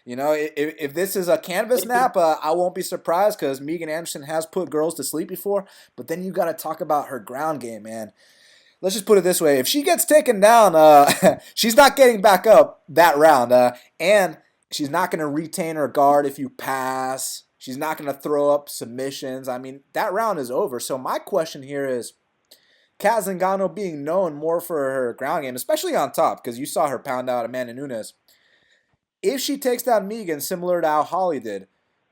if this is a canvas nap, I won't be surprised because Megan Anderson has put girls to sleep before. But then you got to talk about her ground game, man. Let's just put it this way. If she gets taken down, she's not getting back up that round. And she's not going to retain her guard if you pass. She's not going to throw up submissions. I mean, that round is over. So my question here is, Kat Zingano being known more for her ground game, especially on top, because you saw her pound out Amanda Nunes. If she takes down Megan, similar to how Holly did,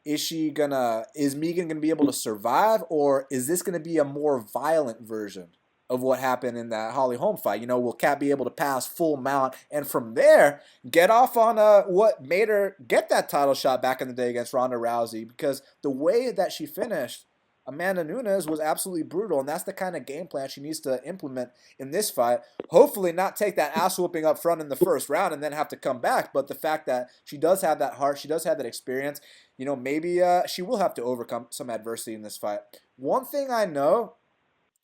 is Megan gonna be able to survive, or is this gonna be a more violent version of what happened in that Holly Holm fight? Will Kat be able to pass full mount and from there get off on what made her get that title shot back in the day against Ronda Rousey? Because the way that she finished Amanda Nunes was absolutely brutal, and that's the kind of game plan she needs to implement in this fight. Hopefully not take that ass whooping up front in the first round and then have to come back, but the fact that she does have that heart, she does have that experience, maybe she will have to overcome some adversity in this fight. One thing I know,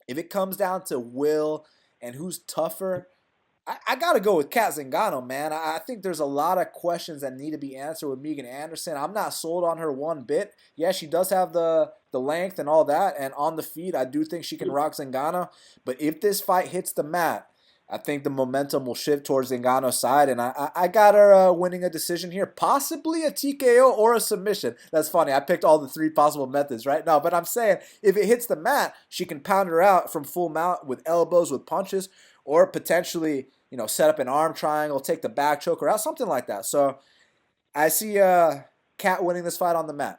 if it comes down to will and who's tougher, I got to go with Kat Zingano, man. I think there's a lot of questions that need to be answered with Megan Anderson. I'm not sold on her one bit. Yeah, she does have the length and all that, and on the feet, I do think she can rock Zingano. But if this fight hits the mat, I think the momentum will shift towards Zingano's side, and I got her winning a decision here, possibly a TKO or a submission. That's funny. I picked all the three possible methods, right? No, but I'm saying if it hits the mat, she can pound her out from full mount with elbows, with punches, or potentially, set up an arm triangle, take the back choker out, something like that. So I see Kat winning this fight on the mat.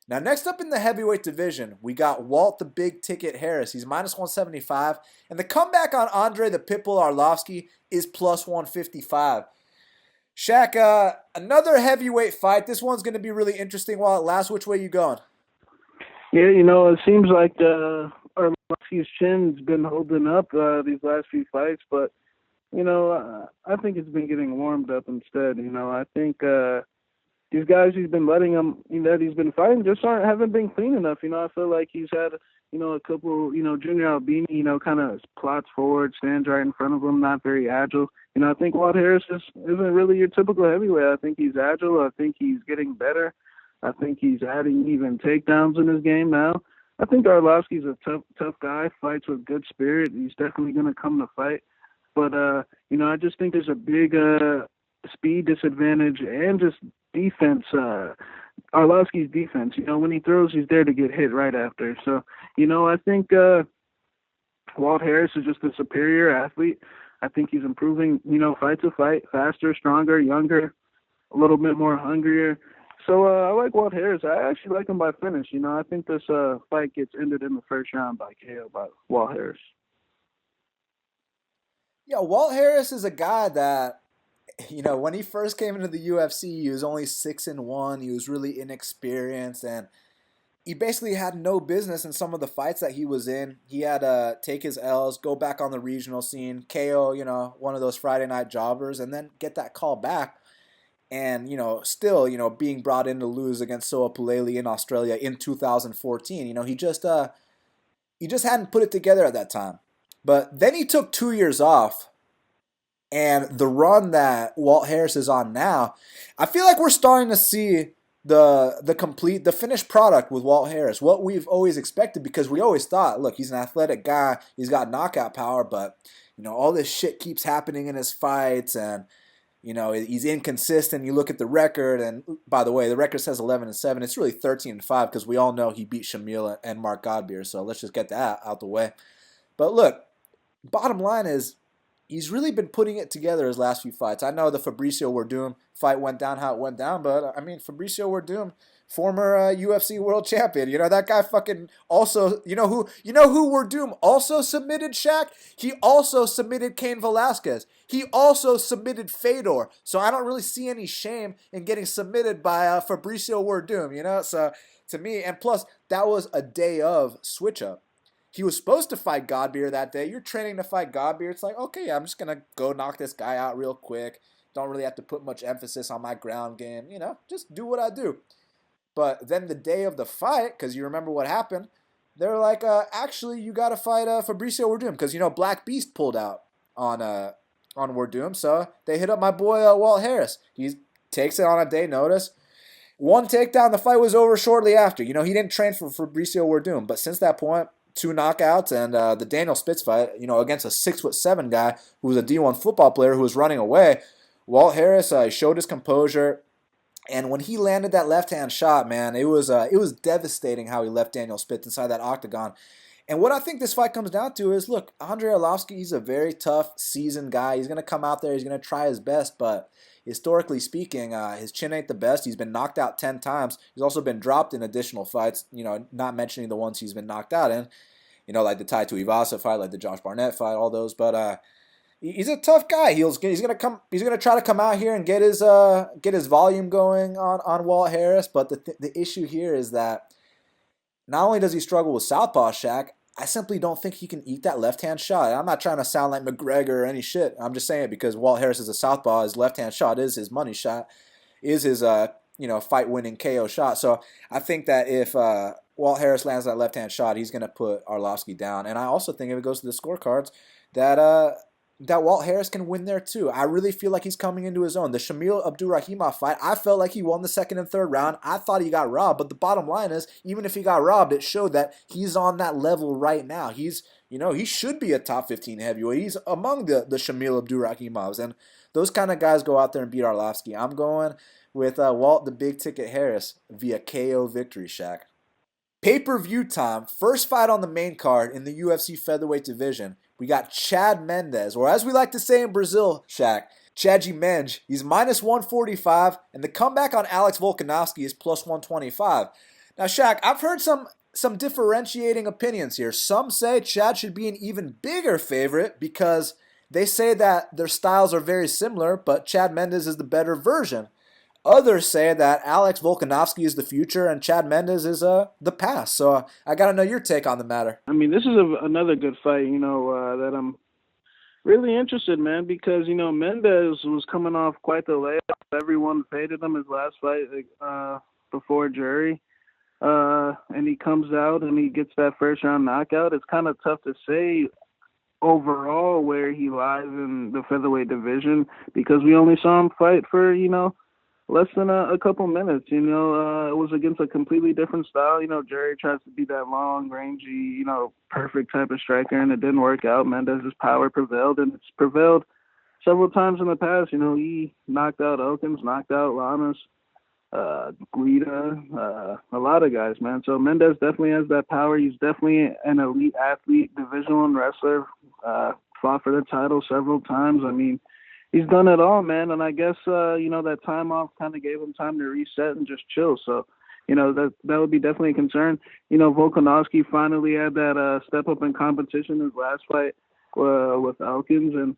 Now, next up in the heavyweight division, we got Walt the Big Ticket Harris. He's minus 175. And the comeback on Andrei the Pitbull Arlovski is plus 155. Shaq, another heavyweight fight. This one's going to be really interesting while it lasts. Which way you going? Yeah, it seems like Arlovski's chin's been holding up these last few fights, but, I think it's been getting warmed up instead. I think these guys he's been letting them, that he's been fighting just haven't been clean enough. I feel like he's had, a couple, Junior Albini, kind of plots forward, stands right in front of him, not very agile. I think Walt Harris isn't really your typical heavyweight. I think he's agile. I think he's getting better. I think he's adding even takedowns in his game now. I think Arlovski's a tough guy, fights with good spirit. He's definitely going to come to fight. But, I just think there's a big speed disadvantage and just defense. Arlovski's defense, when he throws, he's there to get hit right after. So, I think Walt Harris is just a superior athlete. I think he's improving, fight to fight, faster, stronger, younger, a little bit more hungrier. So I like Walt Harris. I actually like him by finish. I think this fight gets ended in the first round by KO by Walt Harris. Yeah, Walt Harris is a guy that, when he first came into the UFC, he was only 6-1. He was really inexperienced, and he basically had no business in some of the fights that he was in. He had to take his L's, go back on the regional scene, KO, one of those Friday night jobbers, and then get that call back. and still being brought in to lose against Soa Pulele in Australia in 2014. He just hadn't put it together at that time. But then he took 2 years off, and the run that Walt Harris is on now, I feel like we're starting to see the finished product with Walt Harris, what we've always expected, because we always thought, look, he's an athletic guy, he's got knockout power, but all this shit keeps happening in his fights, and he's inconsistent. You look at the record, and by the way, the record says 11-7. It's really 13-5 because we all know he beat Shamil and Mark Godbeer. So let's just get that out the way. But look, bottom line is he's really been putting it together his last few fights. I know the Fabricio Werdum fight went down how it went down, but I mean, Fabricio Werdum, former UFC world champion. That guy fucking also, who Werdum also submitted, Shaq? He also submitted Cain Velasquez. He also submitted Fedor. So I don't really see any shame in getting submitted by Fabricio Werdum, So to me, and plus, that was a day of switch up. He was supposed to fight Godbeer that day. You're training to fight Godbeer. It's like, okay, I'm just going to go knock this guy out real quick. Don't really have to put much emphasis on my ground game. Just do what I do. But then the day of the fight, because you remember what happened, they're like, actually, you got to fight Fabricio Werdum, because, Black Beast pulled out on Werdum. So they hit up my boy Walt Harris. He takes it on a day notice. One takedown, the fight was over shortly after. He didn't train for Fabricio Werdum, but since that point, 2 knockouts, and the Daniel Spitz fight, against a 6'7" guy who was a D1 football player who was running away. Walt Harris showed his composure, and when he landed that left-hand shot, man, it was devastating how he left Daniel Spitz inside that octagon. And what I think this fight comes down to is, look, Andrei Arlovski, he's a very tough, seasoned guy. He's going to come out there, he's going to try his best, but historically speaking, his chin ain't the best. He's been knocked out 10 times. He's also been dropped in additional fights, not mentioning the ones he's been knocked out in, like the Tai Tuivasa fight, like the Josh Barnett fight, all those. But he's a tough guy. He's gonna try to come out here and get his volume going on Walt Harris. But the issue here is that not only does he struggle with southpaw, Shaq, I simply don't think he can eat that left-hand shot. I'm not trying to sound like McGregor or any shit. I'm just saying it because Walt Harris is a southpaw. His left-hand shot is his money shot, is his fight-winning KO shot. So I think that if Walt Harris lands that left-hand shot, he's going to put Arlovski down. And I also think if it goes to the scorecards, that Walt Harris can win there too. I really feel like he's coming into his own. The Shamil Abdurakhimov fight, I felt like he won the second and third round. I thought he got robbed, but the bottom line is, even if he got robbed, it showed that he's on that level right now. He's, he should be a top 15 heavyweight. He's among the Shamil Abdurahimovs, and those kind of guys go out there and beat Arlovski. I'm going with Walt the Big Ticket Harris via KO victory, Shaq. Pay-per-view time. First fight on the main card in the UFC featherweight division. We got Chad Mendes, or as we like to say in Brazil, Shaq, Chadji Menj. He's minus 145, and the comeback on Alex Volkanovski is plus 125. Now, Shaq, I've heard some differentiating opinions here. Some say Chad should be an even bigger favorite because they say that their styles are very similar, but Chad Mendes is the better version. Others say that Alex Volkanovski is the future and Chad Mendes is the past. So I got to know your take on the matter. I mean, this is another good fight, that I'm really interested, man, because, Mendes was coming off quite the layoff. Everyone faded him his last fight before jury. And he comes out and he gets that first-round knockout. It's kind of tough to say overall where he lies in the featherweight division because we only saw him fight for, less than a couple minutes. It was against a completely different style. Jerry tries to be that long, rangy, perfect type of striker, and it didn't work out. Mendes' power prevailed, and it's prevailed several times in the past. He knocked out Elkins, knocked out Lamas, Guida, a lot of guys, man. So Mendes definitely has that power. He's definitely an elite athlete, Division I wrestler, fought for the title several times. I mean, he's done it all, man, and I guess, that time off kind of gave him time to reset and just chill. So, that would be definitely a concern. Volkanovski finally had that step up in competition in his last fight with Elkins. And,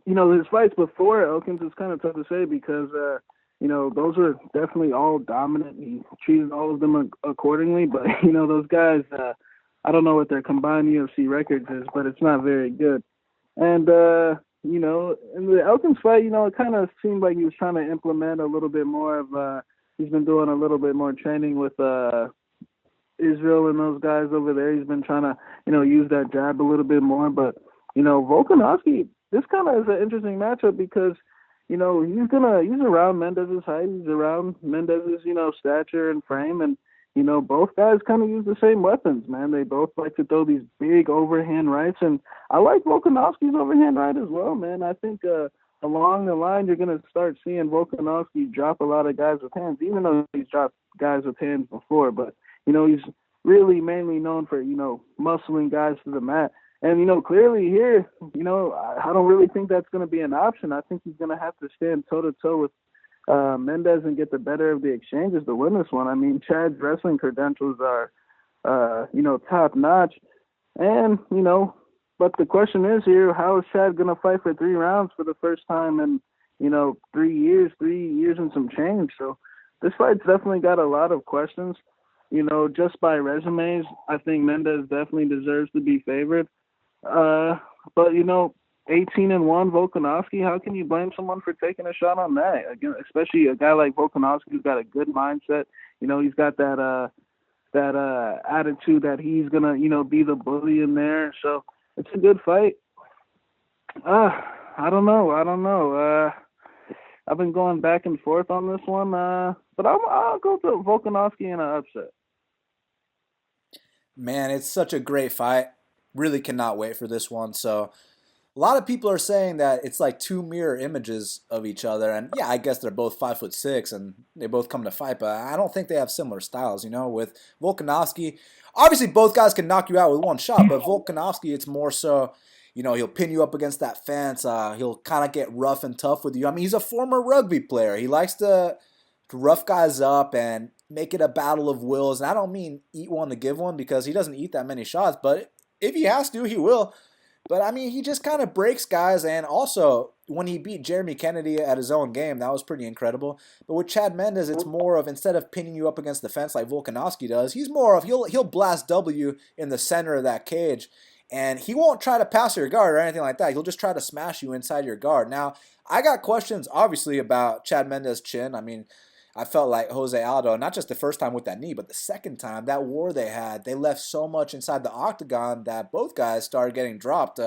his fights before Elkins is kind of tough to say because, those were definitely all dominant. He treated all of them accordingly. But, those guys, I don't know what their combined UFC records is, but it's not very good. And, in the Elkins fight, it kind of seemed like he was trying to implement a little bit more of. He's been doing a little bit more training with Israel and those guys over there. He's been trying to, use that jab a little bit more. But, Volkanovski, this kind of is an interesting matchup because, he's around Mendes' height. He's around Mendes' stature and frame. And, both guys kind of use the same weapons, man. They both like to throw these big overhand rights. And I like Volkanovski's overhand right as well, man. I think along the line, you're going to start seeing Volkanovski drop a lot of guys with hands, even though he's dropped guys with hands before. But, he's really mainly known for, muscling guys to the mat. And, clearly here, I don't really think that's going to be an option. I think he's going to have to stand toe-to-toe with Mendes and get the better of the exchanges to win this one. I mean, Chad's wrestling credentials are, top-notch. And, but the question is here, how is Chad going to fight for 3 rounds for the first time in, 3 years and some change? So this fight's definitely got a lot of questions. Just by resumes, I think Mendes definitely deserves to be favored. But 18-1 Volkanovski, how can you blame someone for taking a shot on that? Again, especially a guy like Volkanovski who's got a good mindset. He's got that attitude that he's gonna, be the bully in there. So it's a good fight. I don't know. I've been going back and forth on this one, but I'll go to Volkanovski in an upset. Man, it's such a great fight. Really cannot wait for this one. So a lot of people are saying that it's like 2 mirror images of each other. And yeah, I guess they're both 5'6" and they both come to fight, but I don't think they have similar styles, with Volkanovski. Obviously, both guys can knock you out with one shot, but Volkanovski, it's more so, he'll pin you up against that fence. He'll kind of get rough and tough with you. I mean, he's a former rugby player. He likes to rough guys up and make it a battle of wills. And I don't mean eat one to give one because he doesn't eat that many shots, but if he has to, he will. But, I mean, he just kind of breaks guys. And also, when he beat Jeremy Kennedy at his own game, that was pretty incredible. But with Chad Mendes, it's more of, instead of pinning you up against the fence like Volkanovski does, he's more of, he'll blast W in the center of that cage. And he won't try to pass your guard or anything like that. He'll just try to smash you inside your guard. Now, I got questions, obviously, about Chad Mendes' chin. I mean, I felt like Jose Aldo, not just the first time with that knee, but the second time, that war they had, they left so much inside the octagon that both guys started getting dropped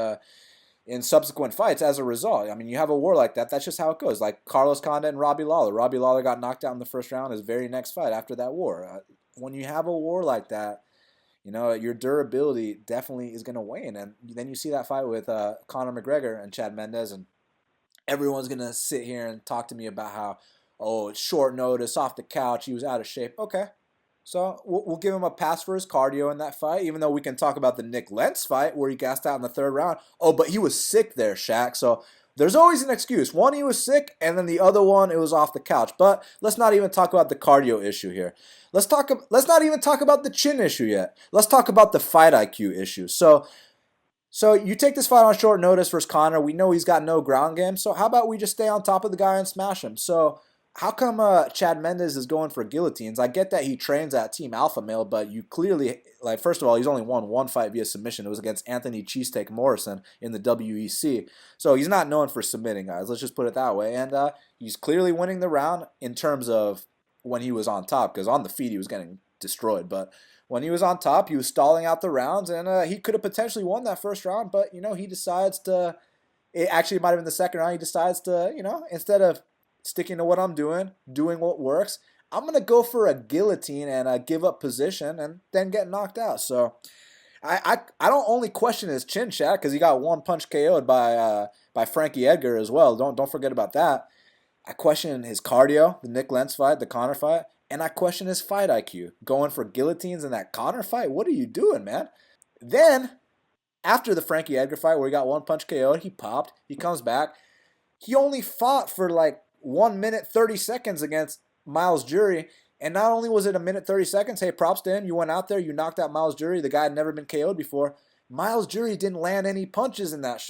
in subsequent fights as a result. I mean, you have a war like that, that's just how it goes. Like Carlos Condit and Robbie Lawler. Robbie Lawler got knocked out in the first round his very next fight after that war. When you have a war like that, your durability definitely is going to wane. And then you see that fight with Conor McGregor and Chad Mendes, and everyone's going to sit here and talk to me about how, oh, it's short notice, off the couch, he was out of shape. Okay, so we'll give him a pass for his cardio in that fight, even though we can talk about the Nick Lentz fight where he gassed out in the 3rd round. Oh, but he was sick there, Shaq. So there's always an excuse. One, he was sick, and then the other one, it was off the couch. But let's not even talk about the cardio issue here. Let's not even talk about the chin issue yet. Let's talk about the fight IQ issue. So you take this fight on short notice versus Conor. We know he's got no ground game. So how about we just stay on top of the guy and smash him? So how come Chad Mendes is going for guillotines? I get that he trains at Team Alpha Male, but you clearly, first of all, he's only won one fight via submission. It was against Anthony Cheesesteak Morrison in the WEC. So he's not known for submitting guys. Let's just put it that way. And he's clearly winning the round in terms of when he was on top, because on the feet he was getting destroyed. But when he was on top, he was stalling out the rounds, and he could have potentially won that first round, but, he decides to, it actually might have been the second round, he decides to, instead of sticking to what I'm doing what works, I'm going to go for a guillotine and give up position and then get knocked out. So I don't only question his chin, Shaq, because he got one punch KO'd by Frankie Edgar as well. Don't forget about that. I question his cardio, the Nick Lentz fight, the Conor fight, and I question his fight IQ. Going for guillotines in that Conor fight, what are you doing, man? Then, after the Frankie Edgar fight where he got one punch KO'd, he popped, he comes back. He only fought for 1 minute 30 seconds against Miles Jury, and not only was it a minute 30 seconds, hey, props to him, you went out there, you knocked out Miles Jury, the guy had never been KO'd before. Miles Jury didn't land any punches in that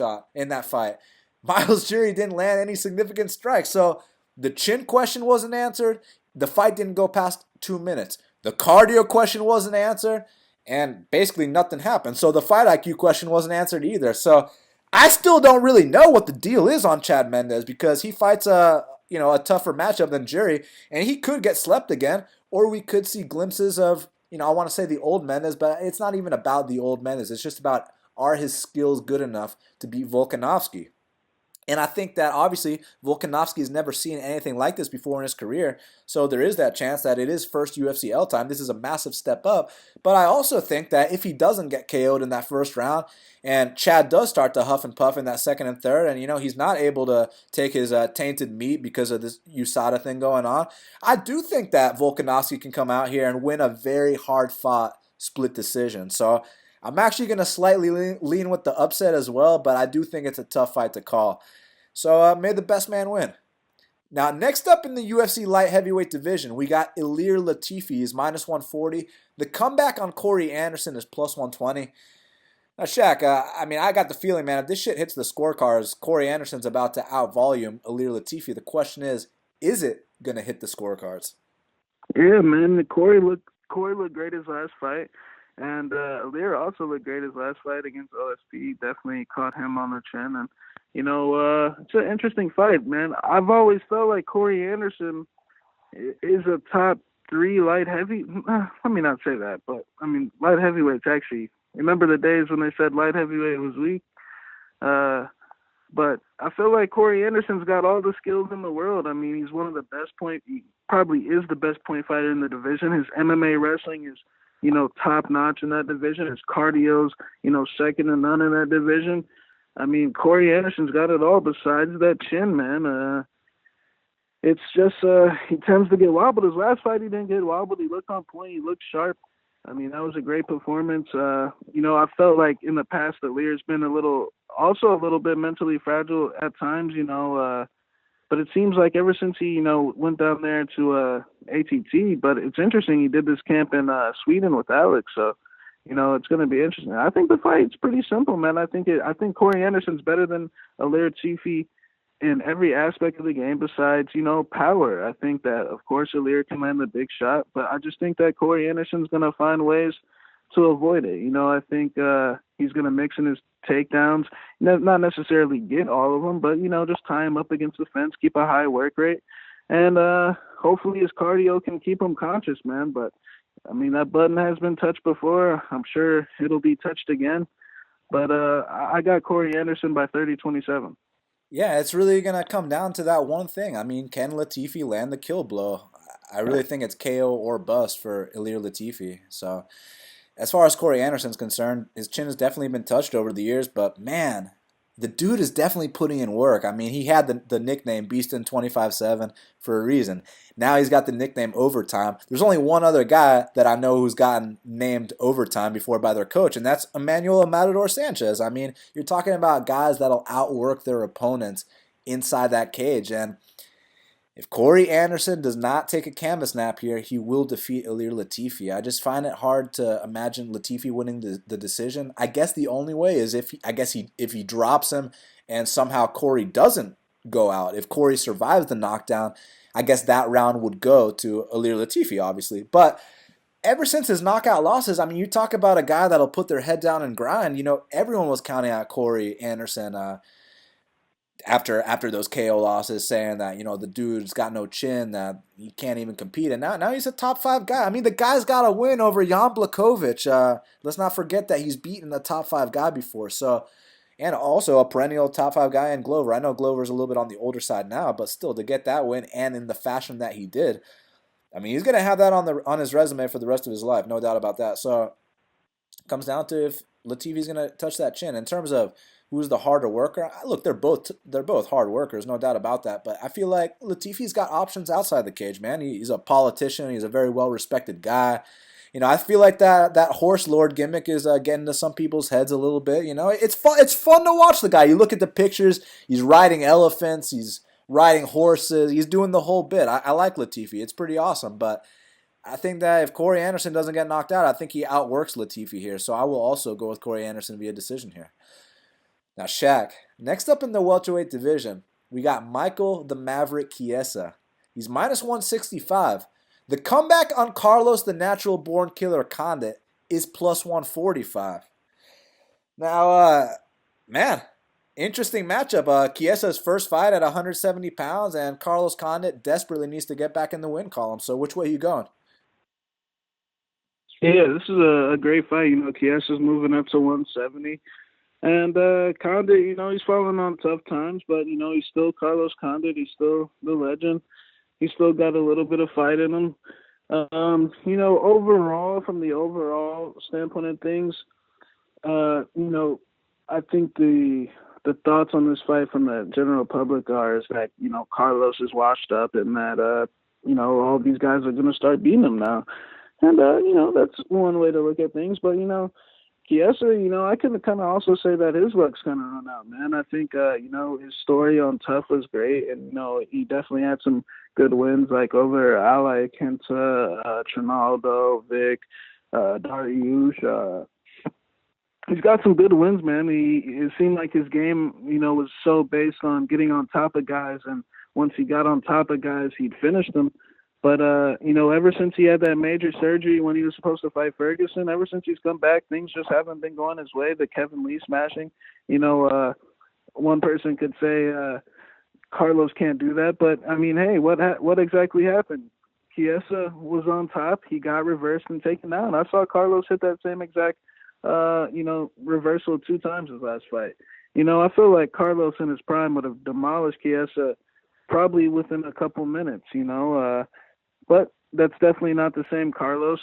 fight. Miles Jury didn't land any significant strikes. So the chin question wasn't answered, the fight didn't go past 2 minutes. The cardio question wasn't answered, and basically nothing happened. So the fight IQ question wasn't answered either. So I still don't really know what the deal is on Chad Mendes because he fights a tougher matchup than Jerry, and he could get slept again, or we could see glimpses of I want to say the old Mendes, but it's not even about the old Mendes. It's just about are his skills good enough to beat Volkanovski. And I think that obviously Volkanovski has never seen anything like this before in his career. So there is that chance that it is first UFC L time. This is a massive step up. But I also think that if he doesn't get KO'd in that first round and Chad does start to huff and puff in that second and third, and he's not able to take his tainted meat because of this USADA thing going on, I do think that Volkanovski can come out here and win a very hard fought split decision. So I'm actually going to slightly lean with the upset as well, but I do think it's a tough fight to call. So may the best man win. Now, next up in the UFC light heavyweight division, we got Ilir Latifi is minus 140. The comeback on Corey Anderson is plus 120. Now, Shaq, I got the feeling, man, if this shit hits the scorecards, Corey Anderson's about to outvolume Ilir Latifi. The question is it going to hit the scorecards? Yeah, man, Corey looked great his last fight. And Ilir also looked great his last fight against OSP. Definitely caught him on the chin. And, it's an interesting fight, man. I've always felt like Corey Anderson is a top 3 light heavy. Let me not say that, but, light heavyweight's actually, remember the days when they said light heavyweight was weak? But I feel like Corey Anderson's got all the skills in the world. He's one of the best he probably is the best point fighter in the division. His MMA wrestling is top notch in that division. His cardio's, second to none in that division. Corey Anderson's got it all besides that chin, man. It's just he tends to get wobbled. His last fight, he didn't get wobbled. He looked on point. He looked sharp. That was a great performance. I felt like in the past that Lear's been a little bit mentally fragile at times, but it seems like ever since he, went down there to ATT, but it's interesting, he did this camp in Sweden with Alex, so, it's going to be interesting. I think the fight's pretty simple, man. I think Corey Anderson's better than Ilir Latifi in every aspect of the game besides, power. I think that, of course, Ilir can land the big shot, but I just think that Corey Anderson's going to find ways to avoid it. I think he's going to mix in his takedowns, not necessarily get all of them, but, just tie him up against the fence, keep a high work rate, and hopefully his cardio can keep him conscious, man. But, that button has been touched before. I'm sure it'll be touched again. But I got Corey Anderson by 30-27. Yeah, it's really going to come down to that one thing. Can Latifi land the kill blow? I really think it's KO or bust for Ilir Latifi. So, as far as Corey Anderson's concerned, his chin has definitely been touched over the years, but man, the dude is definitely putting in work. He had the nickname Beastin 25/7 for a reason. Now he's got the nickname Overtime. There's only one other guy that I know who's gotten named Overtime before by their coach, and that's Emmanuel Matador Sanchez. You're talking about guys that'll outwork their opponents inside that cage, and if Corey Anderson does not take a canvas nap here, he will defeat Ilir Latifi. I just find it hard to imagine Latifi winning the decision. I guess the only way is if he drops him and somehow Corey doesn't go out. If Corey survives the knockdown, I guess that round would go to Ilir Latifi, obviously. But ever since his knockout losses, you talk about a guy that'll put their head down and grind. Everyone was counting out Corey Anderson after those KO losses, saying that the dude's got no chin, that he can't even compete, and now he's a top 5 guy. The guy's got a win over Jan Blachowicz. Let's not forget that he's beaten a top 5 guy before. So, and also a perennial top 5 guy in Glover. I know Glover's a little bit on the older side now, but still to get that win and in the fashion that he did, he's gonna have that on his resume for the rest of his life, no doubt about that. So, it comes down to if Latifi's gonna touch that chin. In terms of who's the harder worker? Look, they're both hard workers, no doubt about that. But I feel like Latifi's got options outside the cage, man. He's a politician. He's a very well-respected guy. I feel like that horse lord gimmick is getting to some people's heads a little bit. It's fun. It's fun to watch the guy. You look at the pictures. He's riding elephants. He's riding horses. He's doing the whole bit. I like Latifi. It's pretty awesome. But I think that if Corey Anderson doesn't get knocked out, I think he outworks Latifi here. So I will also go with Corey Anderson via decision here. Now, Shaq, next up in the welterweight division, we got Michael the Maverick Chiesa. He's minus 165. The comeback on Carlos the Natural Born Killer Condit is plus 145. Now, man, Interesting matchup. Chiesa's first fight at 170 pounds, and Carlos Condit desperately needs to get back in the win column. So which way are you going? Yeah, this is a great fight. Chiesa's moving up to 170. And Condit, he's falling on tough times, but, he's still Carlos Condit. He's still the legend. He's still got a little bit of fight in him. Overall, from the overall standpoint of things, I think the thoughts on this fight from the general public are is that, Carlos is washed up and that, all these guys are going to start beating him now. And, that's one way to look at things. But, Chiesa, I can kind of also say that his luck's kind of run out, man. I think, his story on Tough was great. And, he definitely had some good wins, like over Ally Kenta, Trinaldo, Vic, Dariush. He's got some good wins, man. It seemed like his game, was so based on getting on top of guys. And once he got on top of guys, he'd finish them. But, ever since he had that major surgery when he was supposed to fight Ferguson, ever since he's come back, things just haven't been going his way. The Kevin Lee smashing, one person could say Carlos can't do that. But, I mean, hey, what exactly happened? Chiesa was on top. He got reversed and taken down. I saw Carlos hit that same exact, reversal 2 times his last fight. I feel like Carlos in his prime would have demolished Chiesa probably within a couple minutes, but that's definitely not the same Carlos.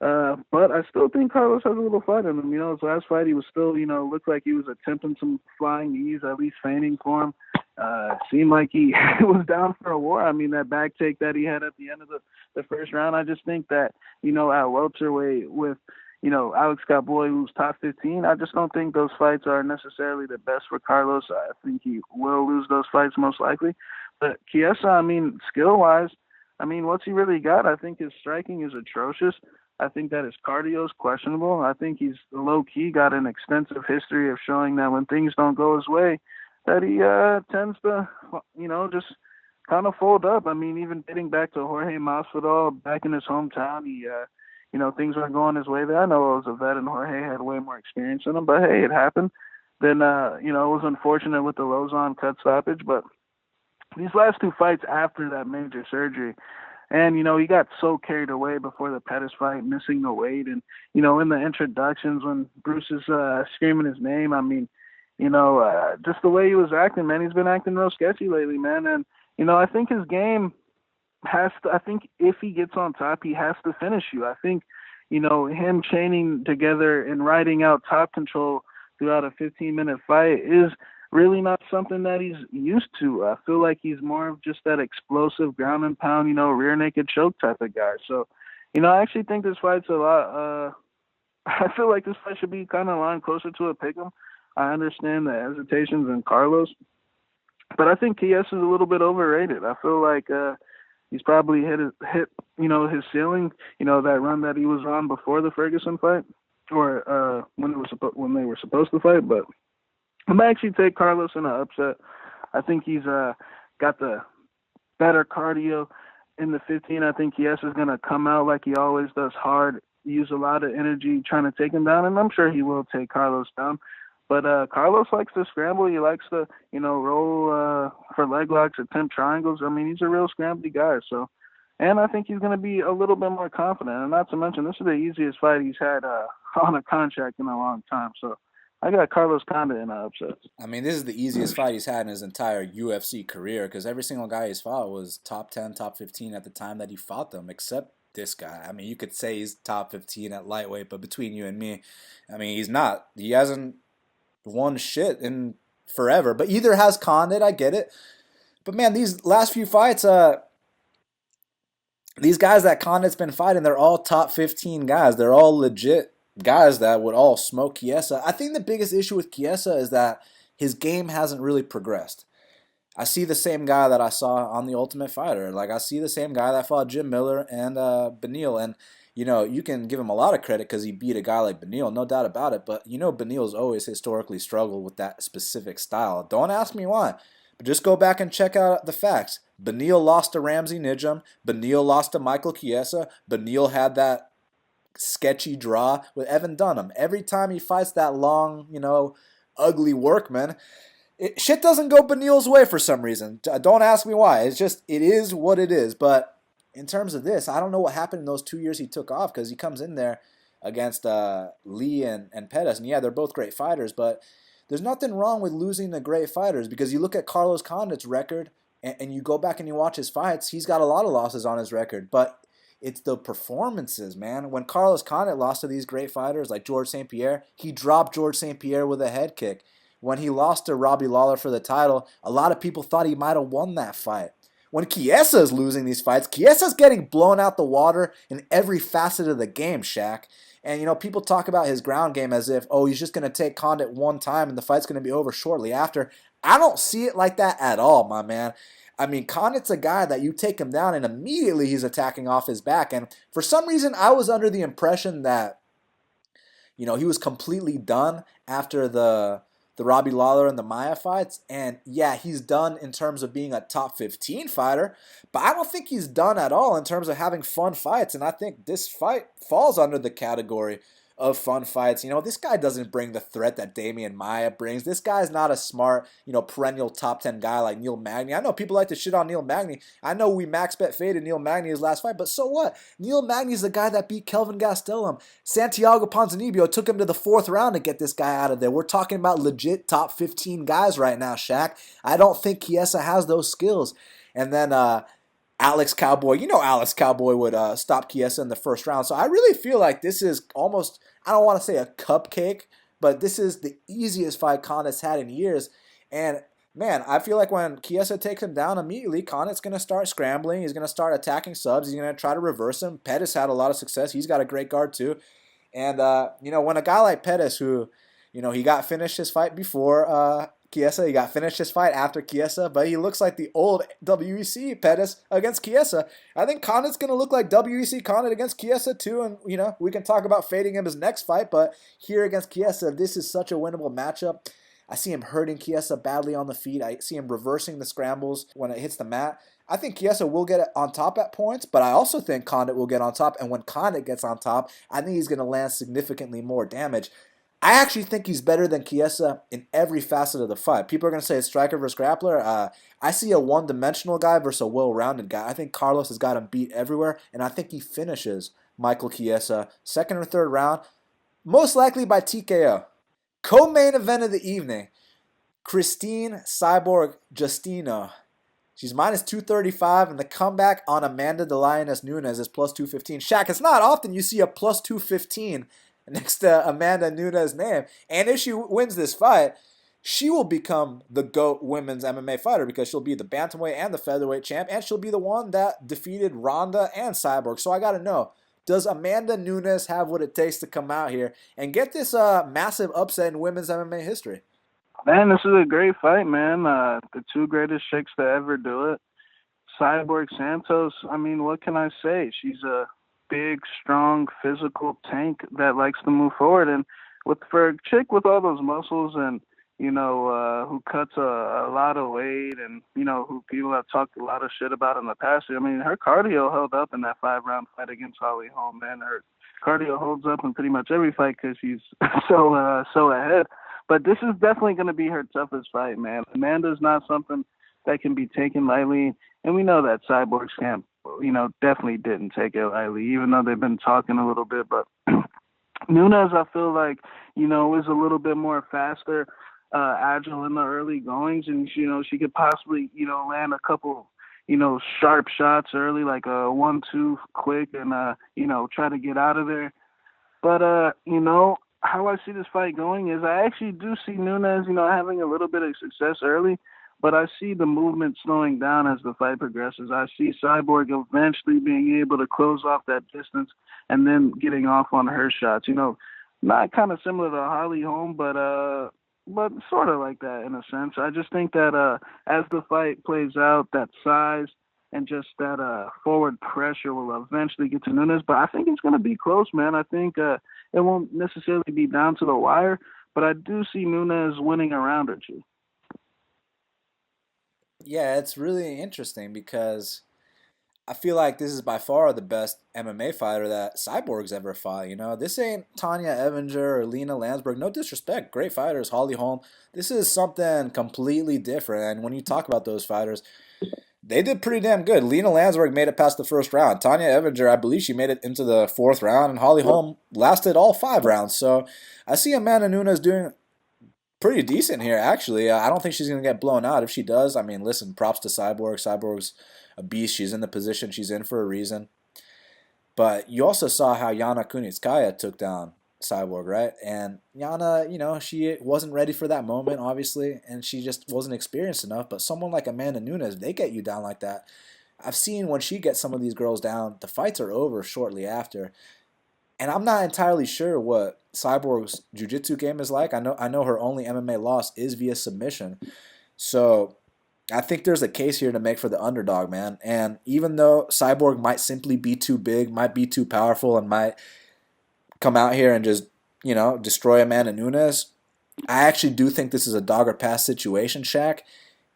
But I still think Carlos has a little fight in him. His last fight, he was still, looked like he was attempting some flying knees, at least feigning for him. Seemed like he was down for a war. I mean, that back take that he had at the end of the first round, I just think that, at welterweight with, Alex Cowboy, who's top 15, I just don't think those fights are necessarily the best for Carlos. I think he will lose those fights most likely. But Chiesa, I mean, skill-wise, what's he really got? I think his striking is atrocious. I think that his cardio is questionable. I think he's low-key got an extensive history of showing that when things don't go his way, that he tends to, just kind of fold up. I mean, even getting back to Jorge Masvidal back in his hometown, he, things weren't going his way there. I know it was a vet and Jorge had way more experience in him, but hey, it happened. Then, it was unfortunate with the Lozon cut stoppage, but these last 2 fights after that major surgery, and, he got so carried away before the Pettis fight, missing the weight. And, in the introductions when Bruce is screaming his name, I mean, just the way he was acting, man, he's been acting real sketchy lately, man. And, I think his game I think if he gets on top, he has to finish you. I think, him chaining together and riding out top control throughout a 15-minute fight is really not something that he's used to. I feel like he's more of just that explosive ground and pound, rear naked choke type of guy. So, I actually think this fight's a lot, I feel like this fight should be kind of lined closer to a pick'em. I understand the hesitations in Carlos, but I think Chiesa is a little bit overrated. I feel like, he's probably hit his ceiling, that run that he was on before the Ferguson fight or, when they were supposed to fight, but I'm actually take Carlos in an upset. I think he's got the better cardio in the 15. I think Chiesa's going to come out like he always does, hard, use a lot of energy trying to take him down, and I'm sure he will take Carlos down. But Carlos likes to scramble. He likes to, roll for leg locks, attempt triangles. I mean, he's a real scrambly guy. So, and I think he's going to be a little bit more confident. And not to mention, this is the easiest fight he's had on a contract in a long time. So, I got Carlos Condit in an upset. I mean, this is the easiest fight he's had in his entire UFC career because every single guy he's fought was top 10, top 15 at the time that he fought them, except this guy. I mean, you could say he's top 15 at lightweight, but between you and me, I mean, he's not. He hasn't won shit in forever, but either has Condit, I get it. But man, these last few fights, these guys that Condit's been fighting, they're all top 15 guys. They're all legit guys that would all smoke Chiesa. I think the biggest issue with Chiesa is that his game hasn't really progressed. I see the same guy that I saw on The Ultimate Fighter. Like, I see the same guy that fought Jim Miller and Beneil. And, you can give him a lot of credit because he beat a guy like Beneil, no doubt about it. But, Beneil's always historically struggled with that specific style. Don't ask me why. But just go back and check out the facts. Beneil lost to Ramsey Nijem. Beneil lost to Michael Chiesa. Beneil had that sketchy draw with Evan Dunham. Every time he fights that long, ugly workman, Shit doesn't go Beneil's way for some reason. Don't ask me why. It's just, it is what it is. But in terms of this, I don't know what happened in those 2 years he took off, because he comes in there against Lee and Pettis. And yeah, they're both great fighters, but there's nothing wrong with losing to great fighters, because you look at Carlos Condit's record and you go back and you watch his fights, he's got a lot of losses on his record. But it's the performances, man. When Carlos Condit lost to these great fighters like George St. Pierre, he dropped George St. Pierre with a head kick. When he lost to Robbie Lawler for the title, a lot of people thought he might have won that fight. When Chiesa is losing these fights, Chiesa's getting blown out the water in every facet of the game, Shaq. And, people talk about his ground game as if, oh, he's just going to take Condit one time and the fight's going to be over shortly after. I don't see it like that at all, my man. I mean, Condit's a guy that you take him down and immediately he's attacking off his back. And for some reason, I was under the impression that, he was completely done after the Robbie Lawler and the Maia fights. And yeah, he's done in terms of being a top 15 fighter, but I don't think he's done at all in terms of having fun fights. And I think this fight falls under the category of fun fights. This guy doesn't bring the threat that Damian Maia brings. This guy's not a smart, perennial top 10 guy like Neil Magny. I know people like to shit on Neil Magny. I know we max bet faded Neil Magny his last fight, but so what? Neil Magny's the guy that beat Kelvin Gastelum. Santiago Ponzinibbio took him to the 4th round to get this guy out of there. We're talking about legit top 15 guys right now, Shaq. I don't think Chiesa has those skills. And then Alex Cowboy, Alex Cowboy would stop Chiesa in the 1st round. So I really feel like this is almost, I don't want to say a cupcake, but this is the easiest fight Condit's had in years. And man, I feel like when Chiesa takes him down immediately, Condit's going to start scrambling. He's going to start attacking subs. He's going to try to reverse him. Pettis had a lot of success. He's got a great guard too. And, when a guy like Pettis, who, he got finished his fight before Chiesa, he got finished his fight after Chiesa, but he looks like the old WEC Pettis against Chiesa. I think Condit's going to look like WEC Condit against Chiesa too, and, we can talk about fading him his next fight, but here against Chiesa, this is such a winnable matchup. I see him hurting Chiesa badly on the feet. I see him reversing the scrambles when it hits the mat. I think Chiesa will get on top at points, but I also think Condit will get on top, and when Condit gets on top, I think he's going to land significantly more damage. I actually think he's better than Chiesa in every facet of the fight. People are going to say it's striker versus grappler. I see a one-dimensional guy versus a well-rounded guy. I think Carlos has got him beat everywhere, and I think he finishes Michael Chiesa 2nd or 3rd round, most likely by TKO. Co-main event of the evening, Christine Cyborg Justino. She's minus 235, and the comeback on Amanda the Lioness Nunes is plus 215. Shaq, it's not often you see a plus 215 next to Amanda Nunes' name. And if she wins this fight, she will become the GOAT women's MMA fighter, because she'll be the bantamweight and the featherweight champ, and she'll be the one that defeated Ronda and Cyborg. So I got to know, does Amanda Nunes have what it takes to come out here and get this massive upset in women's MMA history? Man, this is a great fight, man. The 2 greatest chicks to ever do it. Cyborg Santos, I mean, what can I say? She's a big, strong, physical tank that likes to move forward. And for a chick with all those muscles and, who cuts a lot of weight and, who people have talked a lot of shit about in the past, I mean, her cardio held up in that 5-round fight against Holly Holm, man. Her cardio holds up in pretty much every fight because she's so ahead. But this is definitely going to be her toughest fight, man. Amanda's not something that can be taken lightly. And we know that Cyborg's camp, definitely didn't take it lightly, even though they've been talking a little bit. But Nunes, I feel like, is a little bit more faster, agile in the early goings. And, she could possibly, land a couple, sharp shots early, like a 1-2 quick and, try to get out of there. But, how I see this fight going is I actually do see Nunes, having a little bit of success early, but I see the movement slowing down as the fight progresses. I see Cyborg eventually being able to close off that distance and then getting off on her shots. Not kind of similar to Holly Holm, but sort of like that in a sense. I just think that as the fight plays out, that size and just that forward pressure will eventually get to Nunes. But I think it's going to be close, man. I think it won't necessarily be down to the wire, but I do see Nunes winning a round or two. Yeah, it's really interesting because I feel like this is by far the best MMA fighter that Cyborg's ever fought. This ain't Tanya Evinger or Lena Landsberg. No disrespect, great fighters, Holly Holm. This is something completely different. And when you talk about those fighters, they did pretty damn good. Lena Landsberg made it past the first round. Tanya Evinger, I believe she made it into the fourth round, and Holly Holm lasted all 5 rounds. So I see Amanda Nunes doing pretty decent here, actually. I don't think she's going to get blown out. If she does, I mean, listen, props to Cyborg. Cyborg's a beast. She's in the position she's in for a reason. But you also saw how Yana Kunitskaya took down Cyborg, right? And Yana, she wasn't ready for that moment, obviously, and she just wasn't experienced enough. But someone like Amanda Nunes, they get you down like that. I've seen when she gets some of these girls down, the fights are over shortly after. And I'm not entirely sure what Cyborg's jiu-jitsu game is like. I know her only MMA loss is via submission. So I think there's a case here to make for the underdog, man. And even though Cyborg might simply be too big, might be too powerful, and might come out here and just, destroy Amanda Nunes, I actually do think this is a dog or pass situation, Shaq.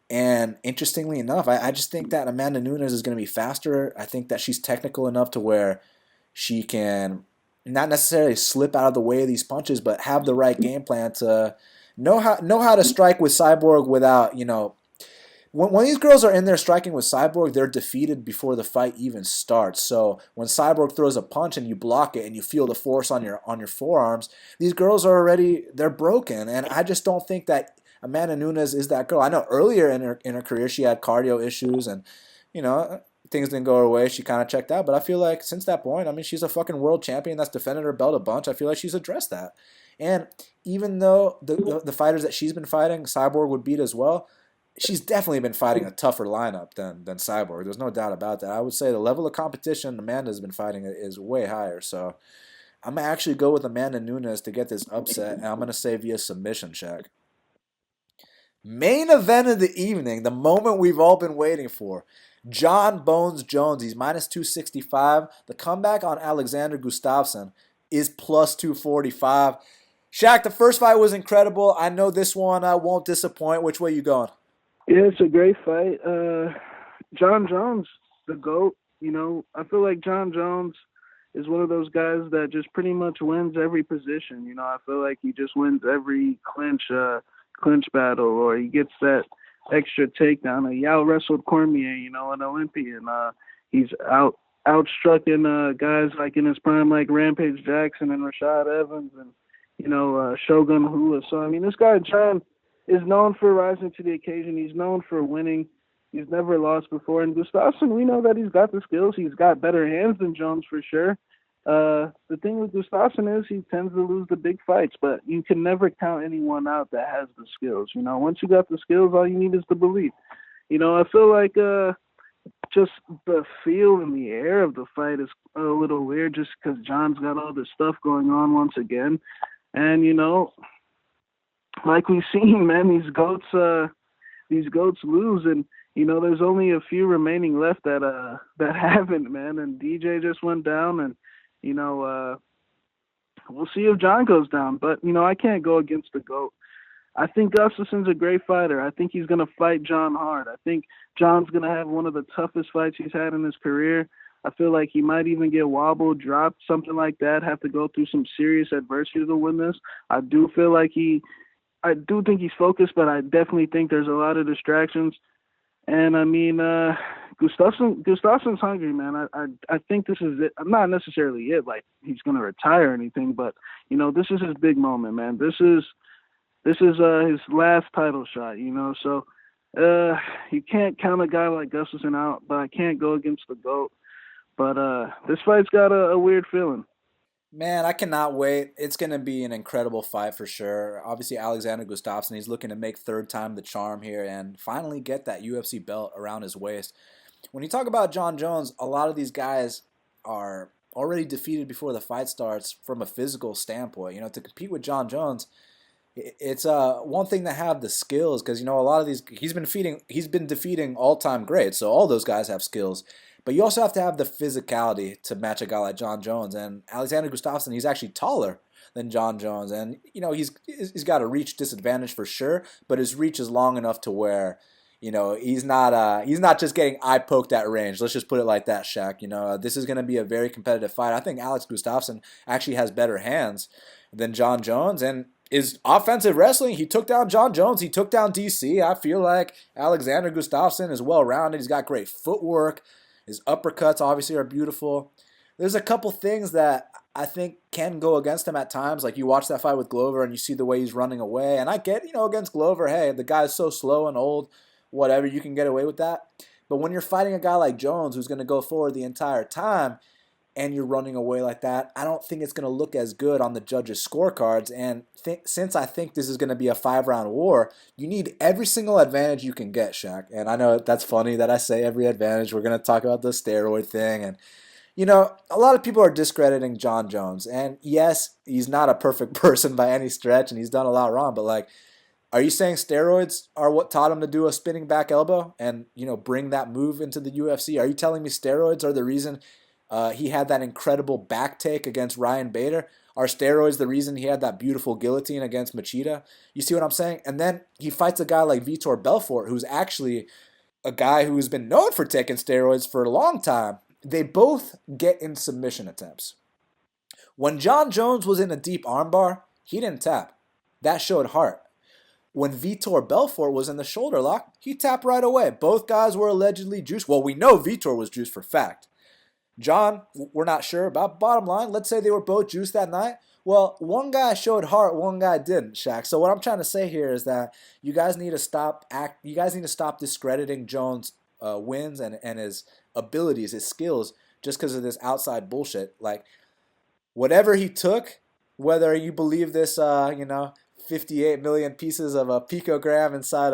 And interestingly enough, I just think that Amanda Nunes is going to be faster. I think that she's technical enough to where she can not necessarily slip out of the way of these punches, but have the right game plan to know how to strike with Cyborg without, when these girls are in there striking with Cyborg, they're defeated before the fight even starts. So when Cyborg throws a punch and you block it and you feel the force on your forearms, these girls are already, they're broken. And I just don't think that Amanda Nunes is that girl. I know earlier in her career she had cardio issues and things didn't go her way. She kind of checked out. But I feel like since that point, I mean, she's a fucking world champion that's defended her belt a bunch. I feel like she's addressed that. And even though the fighters that she's been fighting, Cyborg would beat as well, she's definitely been fighting a tougher lineup than Cyborg. There's no doubt about that. I would say the level of competition Amanda's been fighting is way higher. So I'm going to actually go with Amanda Nunes to get this upset, and I'm going to say via submission, Shaq. Main event of the evening, the moment we've all been waiting for. John Bones Jones, he's minus 265. The comeback on Alexander Gustafsson is plus 245. Shaq, the first fight was incredible. I know this one won't disappoint. Which way you going? Yeah, it's a great fight. John Jones, the GOAT, I feel like John Jones is one of those guys that just pretty much wins every position. I feel like he just wins every clinch battle, or he gets that extra takedown. He out-wrestled Cormier, an Olympian. He's outstrucking guys like in his prime, like Rampage Jackson and Rashad Evans and, Shogun Hua. So, I mean, this guy, John, is known for rising to the occasion. He's known for winning. He's never lost before. And Gustafsson, we know that he's got the skills. He's got better hands than Jones for sure. The thing with Gustafsson is he tends to lose the big fights, but you can never count anyone out that has the skills. Once you got the skills, all you need is the belief. I feel like just the feel in the air of the fight is a little weird just because John's got all this stuff going on once again. And, like we've seen, man, these goats lose, and there's only a few remaining left that haven't, man. And DJ just went down, and we'll see if John goes down. But I can't go against the GOAT. I think Gustafsson's a great fighter. I think he's gonna fight John hard. I think John's gonna have one of the toughest fights he's had in his career. I feel like he might even get wobbled, dropped, something like that. Have to go through some serious adversity to win this. I do think he's focused, but I definitely think there's a lot of distractions. And I mean, Gustafsson's hungry, man. I think this is it. I'm not necessarily it, like he's gonna retire or anything, but this is his big moment, man. This is his last title shot, So you can't count a guy like Gustafsson out, but I can't go against the GOAT. But this fight's got a weird feeling. Man, I cannot wait. It's going to be an incredible fight for sure. Obviously, Alexander Gustafsson, he's looking to make third time the charm here and finally get that UFC belt around his waist. When you talk about John Jones, a lot of these guys are already defeated before the fight starts from a physical standpoint. To compete with John Jones, it's one thing to have the skills because, a lot of these, he's been defeating all-time greats, so all those guys have skills. But you also have to have the physicality to match a guy like John Jones. And Alexander Gustafsson, he's actually taller than John Jones. And, he's got a reach disadvantage for sure, but his reach is long enough to where, He's not just getting eye poked at range. Let's just put it like that, Shaq. This is going to be a very competitive fight. I think Alex Gustafsson actually has better hands than John Jones, and his offensive wrestling, he took down John Jones, he took down DC. I feel like Alexander Gustafsson is well rounded. He's got great footwork. His uppercuts obviously are beautiful. There's a couple things that I think can go against him at times. Like you watch that fight with Glover and you see the way he's running away. And I get, against Glover, hey, the guy's so slow and old, whatever, you can get away with that. But when you're fighting a guy like Jones who's going to go forward the entire time and you're running away like that, I don't think it's going to look as good on the judges' scorecards. And since I think this is going to be a 5-round war, you need every single advantage you can get, Shaq. And I know that's funny that I say every advantage. We're going to talk about the steroid thing. And, a lot of people are discrediting John Jones. And yes, he's not a perfect person by any stretch, and he's done a lot wrong. But, are you saying steroids are what taught him to do a spinning back elbow and, bring that move into the UFC? Are you telling me steroids are the reason he had that incredible back take against Ryan Bader? Are steroids the reason he had that beautiful guillotine against Machida? You see what I'm saying? And then he fights a guy like Vitor Belfort, who's actually a guy who's been known for taking steroids for a long time. They both get in submission attempts. When John Jones was in a deep armbar, he didn't tap. That showed heart. When Vitor Belfort was in the shoulder lock, he tapped right away. Both guys were allegedly juiced. Well, we know Vitor was juiced for fact. John, we're not sure about. Bottom line, let's say they were both juiced that night. Well, one guy showed heart, one guy didn't, Shaq. So what I'm trying to say here is that you guys need to stop discrediting Jones' wins and his abilities, his skills, just because of this outside bullshit. Whatever he took, whether you believe this, 58 million pieces of a picogram inside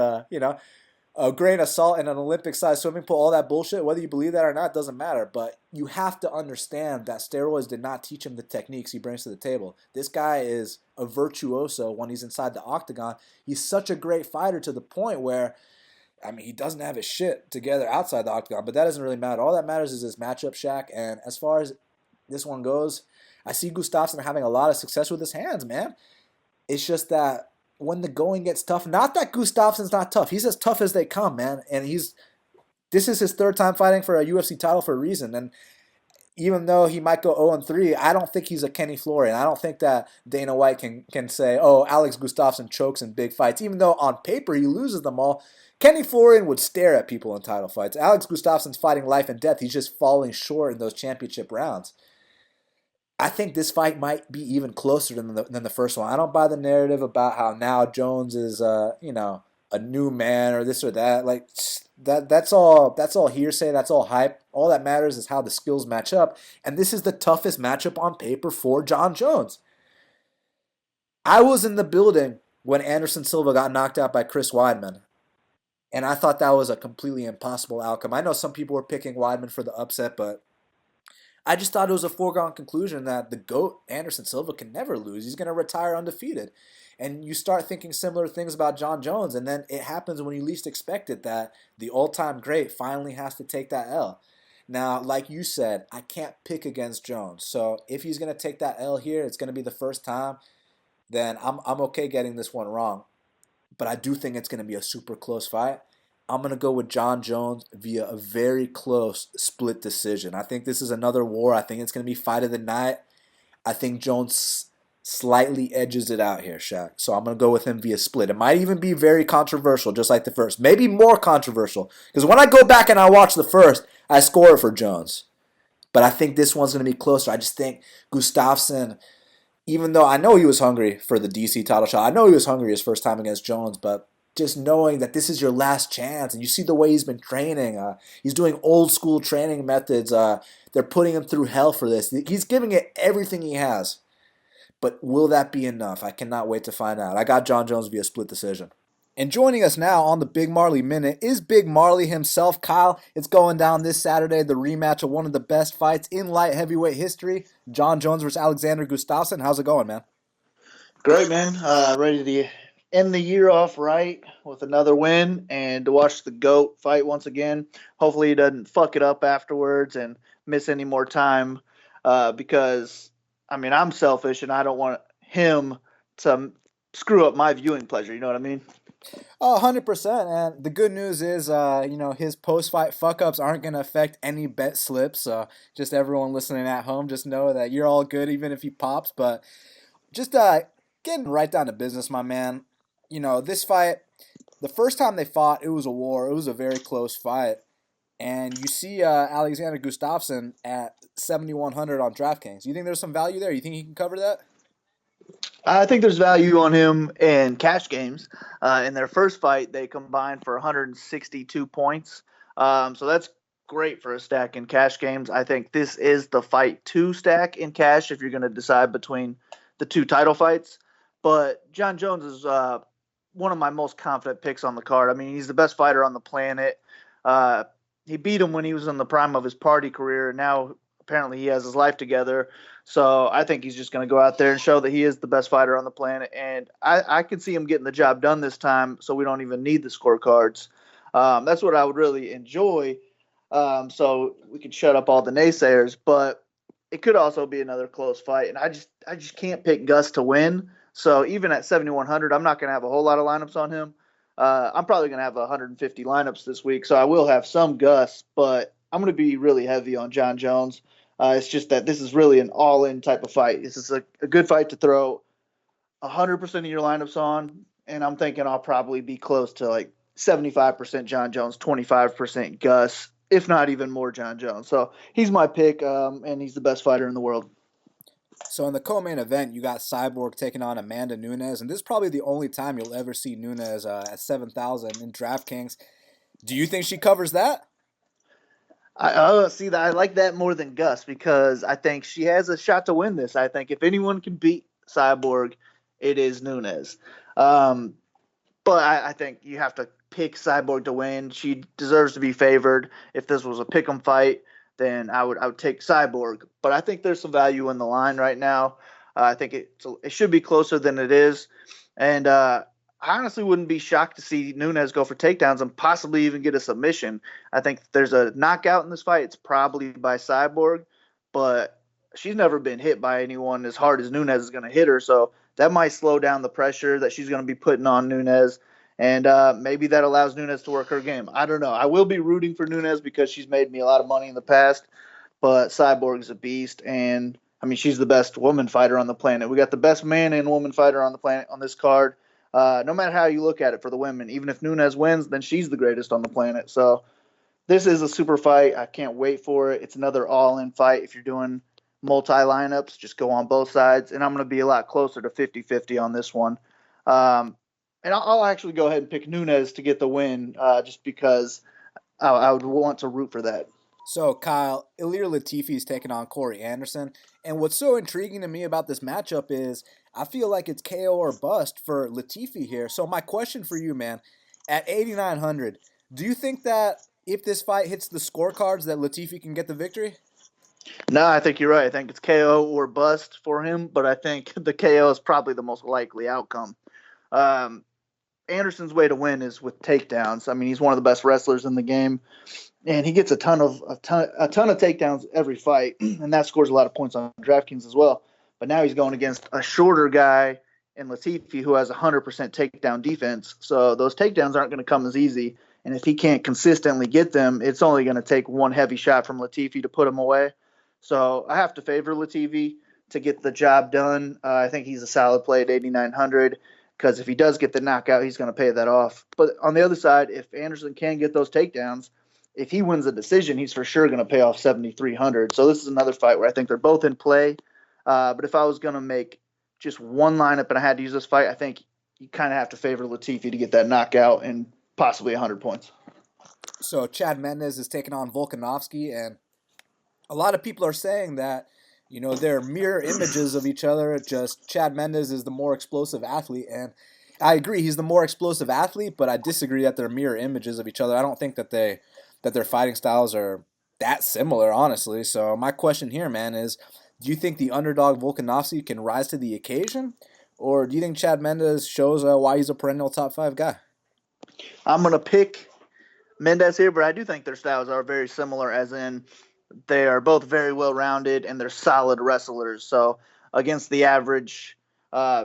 a grain of salt in an Olympic-sized swimming pool, all that bullshit, whether you believe that or not, doesn't matter. But you have to understand that steroids did not teach him the techniques he brings to the table. This guy is a virtuoso when he's inside the octagon. He's such a great fighter to the point where, he doesn't have his shit together outside the octagon, but that doesn't really matter. All that matters is his matchup, Shaq. And as far as this one goes, I see Gustafsson having a lot of success with his hands, man. It's just that when the going gets tough, not that Gustafsson's not tough. He's as tough as they come, man. And this is his third time fighting for a UFC title for a reason. And even though he might go 0-3, I don't think he's a Kenny Florian. I don't think that Dana White can say, oh, Alex Gustafsson chokes in big fights. Even though on paper he loses them all, Kenny Florian would stare at people in title fights. Alex Gustafsson's fighting life and death. He's just falling short in those championship rounds. I think this fight might be even closer than the first one. I don't buy the narrative about how now Jones is, a new man or this or that. That's all hearsay. That's all hype. All that matters is how the skills match up. And this is the toughest matchup on paper for John Jones. I was in the building when Anderson Silva got knocked out by Chris Weidman. And I thought that was a completely impossible outcome. I know some people were picking Weidman for the upset, but I just thought it was a foregone conclusion that the GOAT, Anderson Silva, can never lose. He's going to retire undefeated. And you start thinking similar things about John Jones, and then it happens when you least expect it that the all-time great finally has to take that L. Now, like you said, I can't pick against Jones. So if he's going to take that L here, it's going to be the first time, then I'm okay getting this one wrong. But I do think it's going to be a super close fight. I'm going to go with John Jones via a very close split decision. I think this is another war. I think it's going to be fight of the night. I think Jones slightly edges it out here, Shaq. So I'm going to go with him via split. It might even be very controversial, just like the first. Maybe more controversial. Because when I go back and I watch the first, I score it for Jones. But I think this one's going to be closer. I just think Gustafsson, even though I know he was hungry for the DC title shot, I know he was hungry his first time against Jones, but just knowing that this is your last chance, and you see the way he's been training. He's doing old school training methods. They're putting him through hell for this. He's giving it everything he has. But will that be enough? I cannot wait to find out. I got John Jones via split decision. And joining us now on the Big Marley Minute is Big Marley himself, Kyle. It's going down this Saturday, the rematch of one of the best fights in light heavyweight history, John Jones versus Alexander Gustafsson. How's it going, man? Great, man. Ready to end the year off right with another win and to watch the GOAT fight once again. Hopefully he doesn't fuck it up afterwards and miss any more time because, I'm selfish and I don't want him to screw up my viewing pleasure. You know what I mean? Oh, 100%. And the good news is, his post-fight fuck-ups aren't going to affect any bet slips. Just everyone listening at home, just know that you're all good even if he pops. But just getting right down to business, my man. This fight, the first time they fought, it was a war. It was a very close fight. And you see Alexander Gustafsson at 7,100 on DraftKings. You think there's some value there? You think he can cover that? I think there's value on him in cash games. In their first fight, they combined for 162 points. So that's great for a stack in cash games. I think this is the fight to stack in cash if you're going to decide between the two title fights. But John Jones is one of my most confident picks on the card. I mean, he's the best fighter on the planet. He beat him when he was in the prime of his party career, and now apparently he has his life together. So I think he's just going to go out there and show that he is the best fighter on the planet. And I could see him getting the job done this time, so we don't even need the scorecards. That's what I would really enjoy. So we could shut up all the naysayers. But it could also be another close fight. And I just can't pick Gus to win. So even at 7,100, I'm not going to have a whole lot of lineups on him. I'm probably going to have 150 lineups this week, so I will have some Gus, but I'm going to be really heavy on John Jones. It's just that this is really an all-in type of fight. This is a good fight to throw 100% of your lineups on, and I'm thinking I'll probably be close to like 75% John Jones, 25% Gus, if not even more John Jones. So he's my pick, and he's the best fighter in the world. So in the co-main event, you got Cyborg taking on Amanda Nunes, and this is probably the only time you'll ever see Nunes at 7,000 in DraftKings. Do you think she covers that? I see that. I like that more than Gus because I think she has a shot to win this. I think if anyone can beat Cyborg, it is Nunes. But I think you have to pick Cyborg to win. She deserves to be favored. If this was a pick'em fight, then I would take Cyborg. But I think there's some value in the line right now. I think it should be closer than it is. And I honestly wouldn't be shocked to see Nunes go for takedowns and possibly even get a submission. I think if there's a knockout in this fight, it's probably by Cyborg. But she's never been hit by anyone as hard as Nunes is going to hit her. So that might slow down the pressure that she's going to be putting on Nunes. And maybe that allows Nunes to work her game. I don't know. I will be rooting for Nunes because she's made me a lot of money in the past. But Cyborg's a beast. And, I mean, she's the best woman fighter on the planet. We got the best man and woman fighter on the planet on this card. No matter how you look at it for the women, even if Nunes wins, then she's the greatest on the planet. So this is a super fight. I can't wait for it. It's another all-in fight. If you're doing multi-lineups, just go on both sides. And I'm going to be a lot closer to 50-50 on this one. And I'll actually go ahead and pick Nunes to get the win just because I would want to root for that. So, Kyle, Ilir Latifi is taking on Corey Anderson. And what's so intriguing to me about this matchup is I feel like it's KO or bust for Latifi here. So my question for you, man, at 8,900, do you think that if this fight hits the scorecards that Latifi can get the victory? No, I think you're right. I think it's KO or bust for him, but I think the KO is probably the most likely outcome. Anderson's way to win is with takedowns. I mean, he's one of the best wrestlers in the game, and he gets a ton of takedowns every fight, and that scores a lot of points on DraftKings as well. But now he's going against a shorter guy in Latifi who has 100% takedown defense. So those takedowns aren't going to come as easy. And if he can't consistently get them, it's only going to take one heavy shot from Latifi to put him away. So I have to favor Latifi to get the job done. I think he's a solid play at 8,900 because if he does get the knockout, he's going to pay that off. But on the other side, if Anderson can get those takedowns, if he wins a decision, he's for sure going to pay off 7,300. So this is another fight where I think they're both in play. But if I was going to make just one lineup and I had to use this fight, I think you kind of have to favor Latifi to get that knockout and possibly 100 points. So Chad Mendes is taking on Volkanovski, and a lot of people are saying that, they're mirror images of each other. Just Chad Mendes is the more explosive athlete, and I agree he's the more explosive athlete, but I disagree that they're mirror images of each other. I don't think that their fighting styles are that similar, honestly. So my question here, man, is do you think the underdog Volkanovski can rise to the occasion, or do you think Chad Mendes shows why he's a perennial top 5 guy? I'm going to pick Mendes here, but I do think their styles are very similar, as in they are both very well-rounded and they're solid wrestlers. So against the average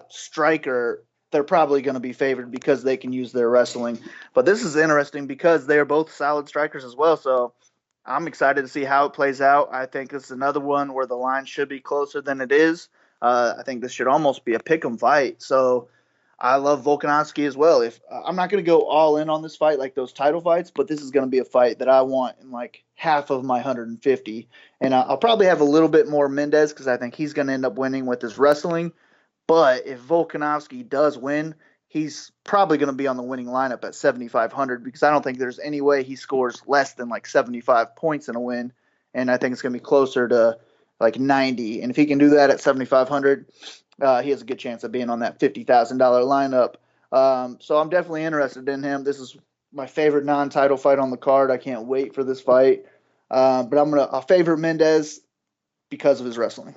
striker, they're probably going to be favored because they can use their wrestling. But this is interesting because they're both solid strikers as well. So I'm excited to see how it plays out. I think this is another one where the line should be closer than it is. I think this should almost be a pick'em fight. So I love Volkanovski as well. If I'm not going to go all in on this fight like those title fights, but this is going to be a fight that I want in like half of my 150. And I'll probably have a little bit more Mendes because I think he's going to end up winning with his wrestling. But if Volkanovski does win, he's probably going to be on the winning lineup at 7,500 because I don't think there's any way he scores less than like 75 points in a win. And I think it's going to be closer to like 90. And if he can do that at 7,500, he has a good chance of being on that $50,000 lineup. So I'm definitely interested in him. This is my favorite non-title fight on the card. I can't wait for this fight. But I'll favor Mendes because of his wrestling.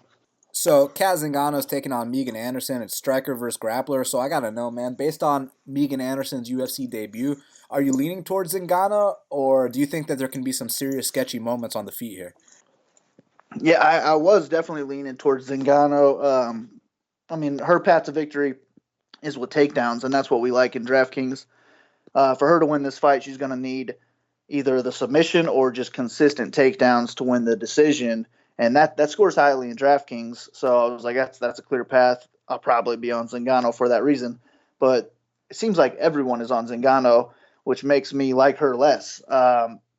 So Zingano's taking on Megan Anderson. It's striker versus grappler. So I gotta know, man. Based on Megan Anderson's UFC debut, are you leaning towards Zingano, or do you think that there can be some serious sketchy moments on the feet here? Yeah, I was definitely leaning towards Zingano. I mean, her path to victory is with takedowns, and that's what we like in DraftKings. For her to win this fight, she's going to need either the submission or just consistent takedowns to win the decision. And that scores highly in DraftKings. So I was like, that's a clear path. I'll probably be on Zingano for that reason. But it seems like everyone is on Zingano, which makes me like her less.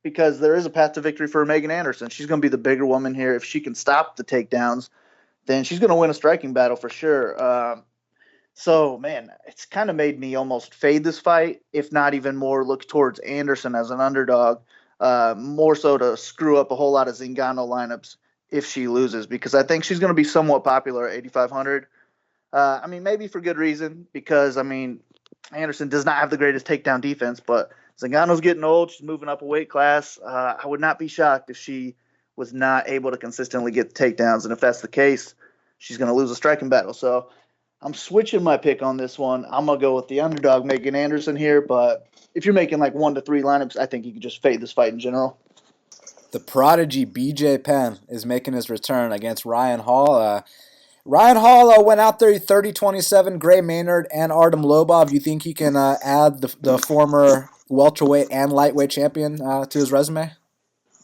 Because there is a path to victory for Megan Anderson. She's going to be the bigger woman here. If she can stop the takedowns, then she's going to win a striking battle for sure. So, man, it's kind of made me almost fade this fight, if not even more look towards Anderson as an underdog, more so to screw up a whole lot of Zingano lineups if she loses, because I think she's going to be somewhat popular at 8,500. I mean, maybe for good reason, because, I mean, Anderson does not have the greatest takedown defense, but Zingano's getting old. She's moving up a weight class. I would not be shocked if she was not able to consistently get takedowns, and if that's the case, she's going to lose a striking battle. So I'm switching my pick on this one. I'm going to go with the underdog, Megan Anderson here, but if you're making like 1 to 3 lineups, I think you can just fade this fight in general. The prodigy BJ Penn is making his return against Ryan Hall. Ryan Hall went out there 30-27, Gray Maynard and Artem Lobov. You think he can add the former welterweight and lightweight champion to his resume?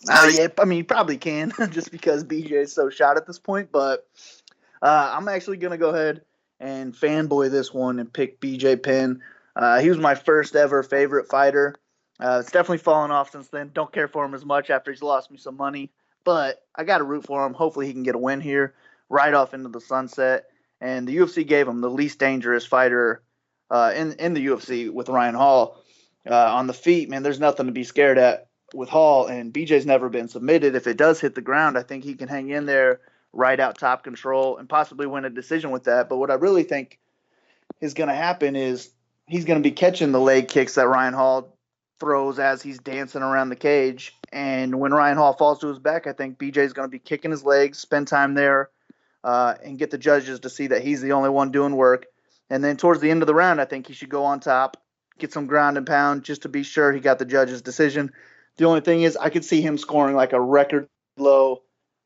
Yeah, I mean, he probably can just because BJ is so shot at this point, but I'm actually going to go ahead and fanboy this one and pick BJ Penn. He was my first ever favorite fighter. It's definitely fallen off since then. Don't care for him as much after he's lost me some money, but I got to root for him. Hopefully he can get a win here, right off into the sunset. And the UFC gave him the least dangerous fighter in the UFC with Ryan Hall. On the feet, man, there's nothing to be scared at with Hall, and BJ's never been submitted. If it does hit the ground, I think he can hang in there, ride out top control, and possibly win a decision with that. But what I really think is going to happen is he's going to be catching the leg kicks that Ryan Hall throws as he's dancing around the cage. And when Ryan Hall falls to his back, I think BJ's going to be kicking his legs, spend time there, and get the judges to see that he's the only one doing work. And then towards the end of the round, I think he should go on top, get some ground and pound just to be sure he got the judge's decision. The only thing is I could see him scoring like a record low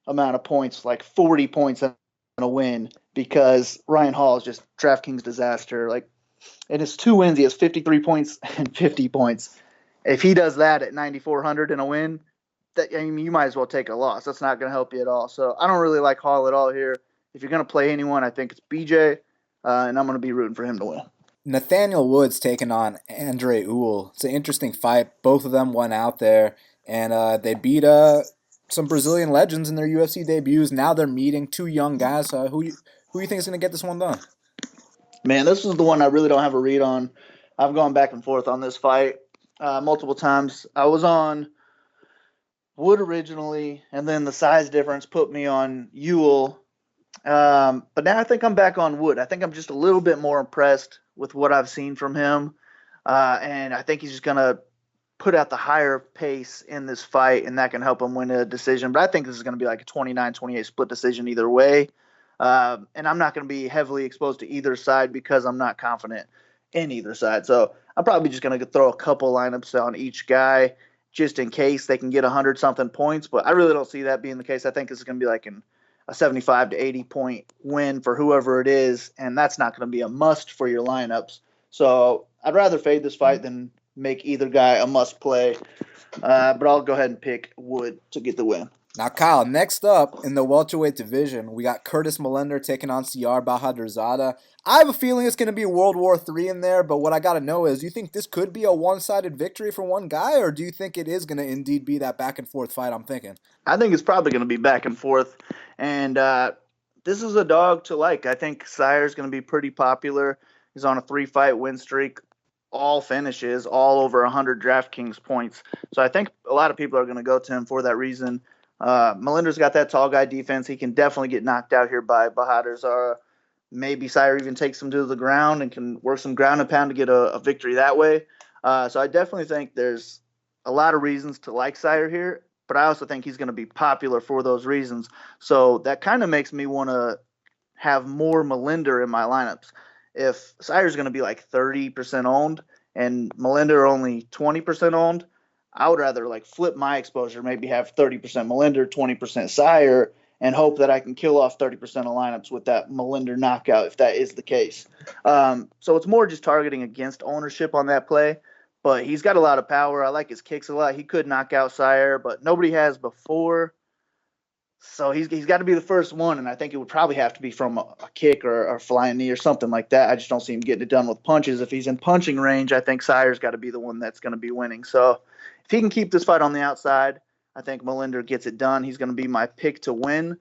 amount of points, like 40 points in a win, because Ryan Hall is just DraftKings disaster. Like, in his 2 wins, he has 53 points and 50 points. If he does that at 9,400 in a win, I mean, you might as well take a loss. That's not going to help you at all. So I don't really like Hall at all here. If you're going to play anyone, I think it's BJ, and I'm going to be rooting for him to win. Nathaniel Wood's taking on Andrei Ewell. It's an interesting fight. Both of them went out there, and they beat some Brazilian legends in their UFC debuts. Now they're meeting 2 young guys. Who you think is going to get this one done? Man, this is the one I really don't have a read on. I've gone back and forth on this fight multiple times. I was on Wood originally, and then the size difference put me on Ewell. But now I think I'm back on Wood. I think I'm just a little bit more impressed with what I've seen from him. And I think he's just going to put out the higher pace in this fight, and that can help him win a decision. But I think this is going to be like a 29-28 split decision either way. And I'm not going to be heavily exposed to either side because I'm not confident in either side. So I'm probably just going to throw a couple lineups on each guy just in case they can get 100-something points. But I really don't see that being the case. I think this is going to be like a 75 to 80 point win for whoever it is, and that's not going to be a must for your lineups. So I'd rather fade this fight than make either guy a must play. But I'll go ahead and pick Wood to get the win. Now, Kyle, next up in the welterweight division, we got Curtis Millender taking on Siyar Bahadurzada. I have a feeling it's going to be World War III in there, but what I got to know is, do you think this could be a one-sided victory for one guy, or do you think it is going to indeed be that back-and-forth fight I'm thinking? I think it's probably going to be back and forth, and this is a dog to like. I think Siyar's going to be pretty popular. He's on a 3-fight win streak, all finishes, all over 100 DraftKings points. So I think a lot of people are going to go to him for that reason. Melinder's got that tall guy defense. He can definitely get knocked out here by Bahadurzada. Maybe Siyar even takes him to the ground and can work some ground and pound to get a victory that way. So I definitely think there's a lot of reasons to like Siyar here, but I also think he's going to be popular for those reasons. So that kind of makes me want to have more Millender in my lineups. If Siyar's going to be like 30% owned and Millender only 20% owned, I would rather like flip my exposure, maybe have 30% Millender, 20% Siyar, and hope that I can kill off 30% of lineups with that Millender knockout if that is the case. So it's more just targeting against ownership on that play, but he's got a lot of power. I like his kicks a lot. He could knock out Siyar, but nobody has before. So he's got to be the first one, and I think it would probably have to be from a kick or flying knee or something like that. I just don't see him getting it done with punches. If he's in punching range, I think Siyar's got to be the one that's going to be winning. So if he can keep this fight on the outside, I think Millender gets it done. He's going to be my pick to win.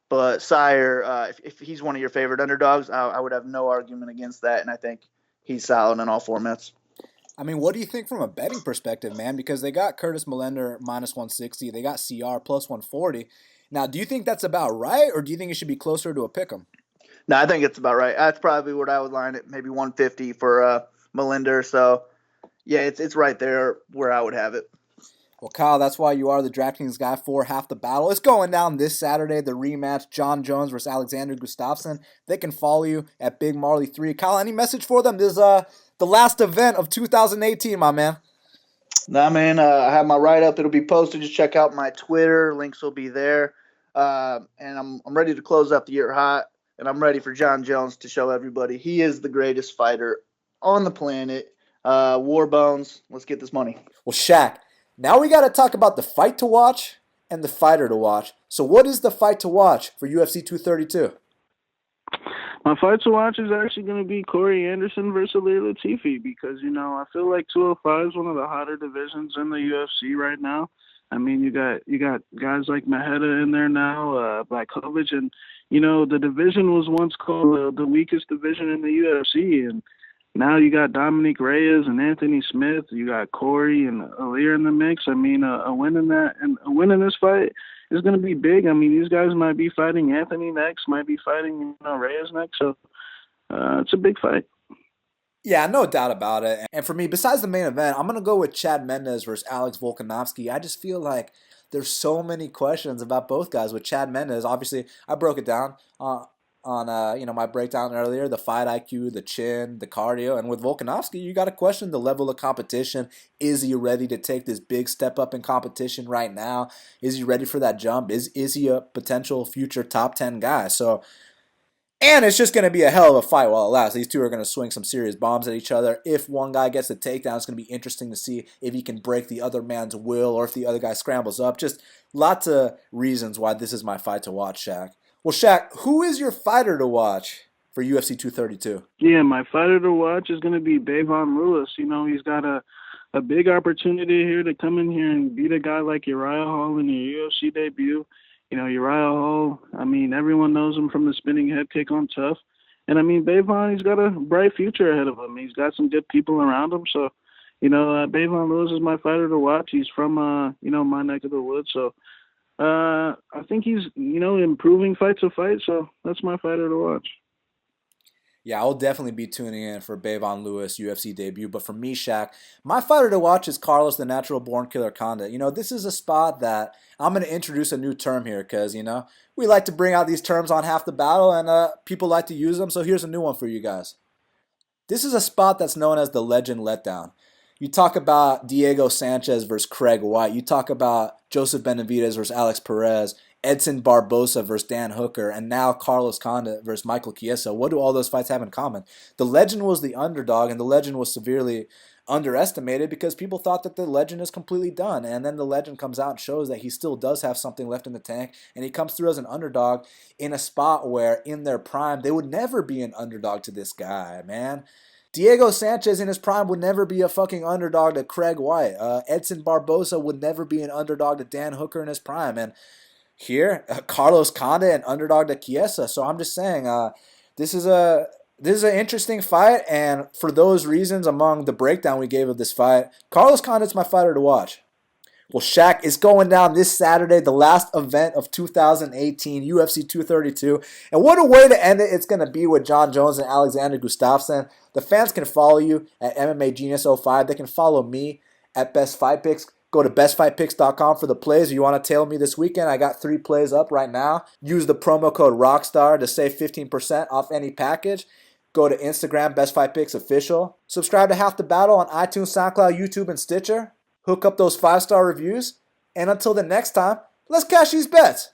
But Siyar, if he's one of your favorite underdogs, I would have no argument against that, and I think he's solid in all formats. I mean, what do you think from a betting perspective, man? Because they got Curtis Millender minus 160. They got Siyar plus 140. Now, do you think that's about right, or do you think it should be closer to a pick'em? No, I think it's about right. That's probably what I would line it, maybe 150 for Millender. So, yeah, it's right there where I would have it. Well, Kyle, that's why you are the DraftKings guy for Half the Battle. It's going down this Saturday, the rematch, John Jones versus Alexander Gustafsson. They can follow you at Big Marley 3. Kyle, any message for them? This is the last event of 2018, my man. Nah, man, I have my write-up. It'll be posted. Just check out my Twitter. Links will be there. And I'm ready to close up the year hot, and I'm ready for John Jones to show everybody he is the greatest fighter on the planet. War Bones, let's get this money. Well, Shaq, now we got to talk about the fight to watch and the fighter to watch. So what is the fight to watch for UFC 232? My fight to watch is actually going to be Corey Anderson versus Ilir Latifi because, I feel like 205 is one of the hotter divisions in the UFC right now. I mean, you got guys like Maheda in there now, Blakovic, and, the division was once called the weakest division in the UFC, and now you got Dominic Reyes and Anthony Smith. You got Corey and Ilir in the mix. I mean, a win in this fight is going to be big. I mean, these guys might be fighting Anthony next, might be fighting Reyes next. So it's a big fight. Yeah, no doubt about it. And for me, besides the main event, I'm going to go with Chad Mendes versus Alex Volkanovski. I just feel like there's so many questions about both guys. With Chad Mendes, obviously, I broke it down on my breakdown earlier, the fight IQ, the chin, the cardio. And with Volkanovski, you got to question the level of competition. Is he ready to take this big step up in competition right now? Is he ready for that jump? Is he a potential future top 10 guy? And it's just going to be a hell of a fight while it lasts. These two are going to swing some serious bombs at each other. If one guy gets the takedown, it's going to be interesting to see if he can break the other man's will or if the other guy scrambles up. Just lots of reasons why this is my fight to watch, Shaq. Well, Shaq, who is your fighter to watch for UFC 232? Yeah, my fighter to watch is going to be Bevon Lewis. He's got a big opportunity here to come in here and beat a guy like Uriah Hall in your UFC debut. Uriah Hall, I mean, everyone knows him from the spinning head kick on Tough. And, I mean, Bevon, he's got a bright future ahead of him. He's got some good people around him. So, Bevon Lewis is my fighter to watch. He's from, my neck of the woods. So, I think he's, improving fight to fight. So that's my fighter to watch. Yeah, I'll definitely be tuning in for Bevon Lewis' UFC debut. But for me, Shaq, my fighter to watch is Carlos the Natural Born Killer Condit. This is a spot that I'm going to introduce a new term here because, we like to bring out these terms on Half the Battle and people like to use them. So here's a new one for you guys. This is a spot that's known as the Legend Letdown. You talk about Diego Sanchez versus Craig White. You talk about Joseph Benavidez versus Alex Perez. Edson Barbosa versus Dan Hooker, and now Carlos Condit versus Michael Chiesa. What do all those fights have in common? The legend was the underdog, and the legend was severely underestimated because people thought that the legend is completely done. And then the legend comes out and shows that he still does have something left in the tank, and he comes through as an underdog in a spot where in their prime they would never be an underdog to this guy, man. Diego Sanchez in his prime would never be a fucking underdog to Craig White. Edson Barbosa would never be an underdog to Dan Hooker in his prime. And here, Carlos Condit, an underdog to Chiesa. So I'm just saying, this is an interesting fight, and for those reasons, among the breakdown we gave of this fight, Carlos Condit's my fighter to watch. Well, Shaq is going down this Saturday, the last event of 2018, UFC 232. And what a way to end it it's going to be with John Jones and Alexander Gustafsson. The fans can follow you at MMA Genius 05. They can follow me at Best Fight Picks. Go to bestfightpicks.com for the plays. If you want to tail me this weekend, I got 3 plays up right now. Use the promo code ROCKSTAR to save 15% off any package. Go to Instagram, Best Fight Picks Official. Subscribe to Half the Battle on iTunes, SoundCloud, YouTube, and Stitcher. Hook up those 5-star reviews. And until the next time, let's cash these bets.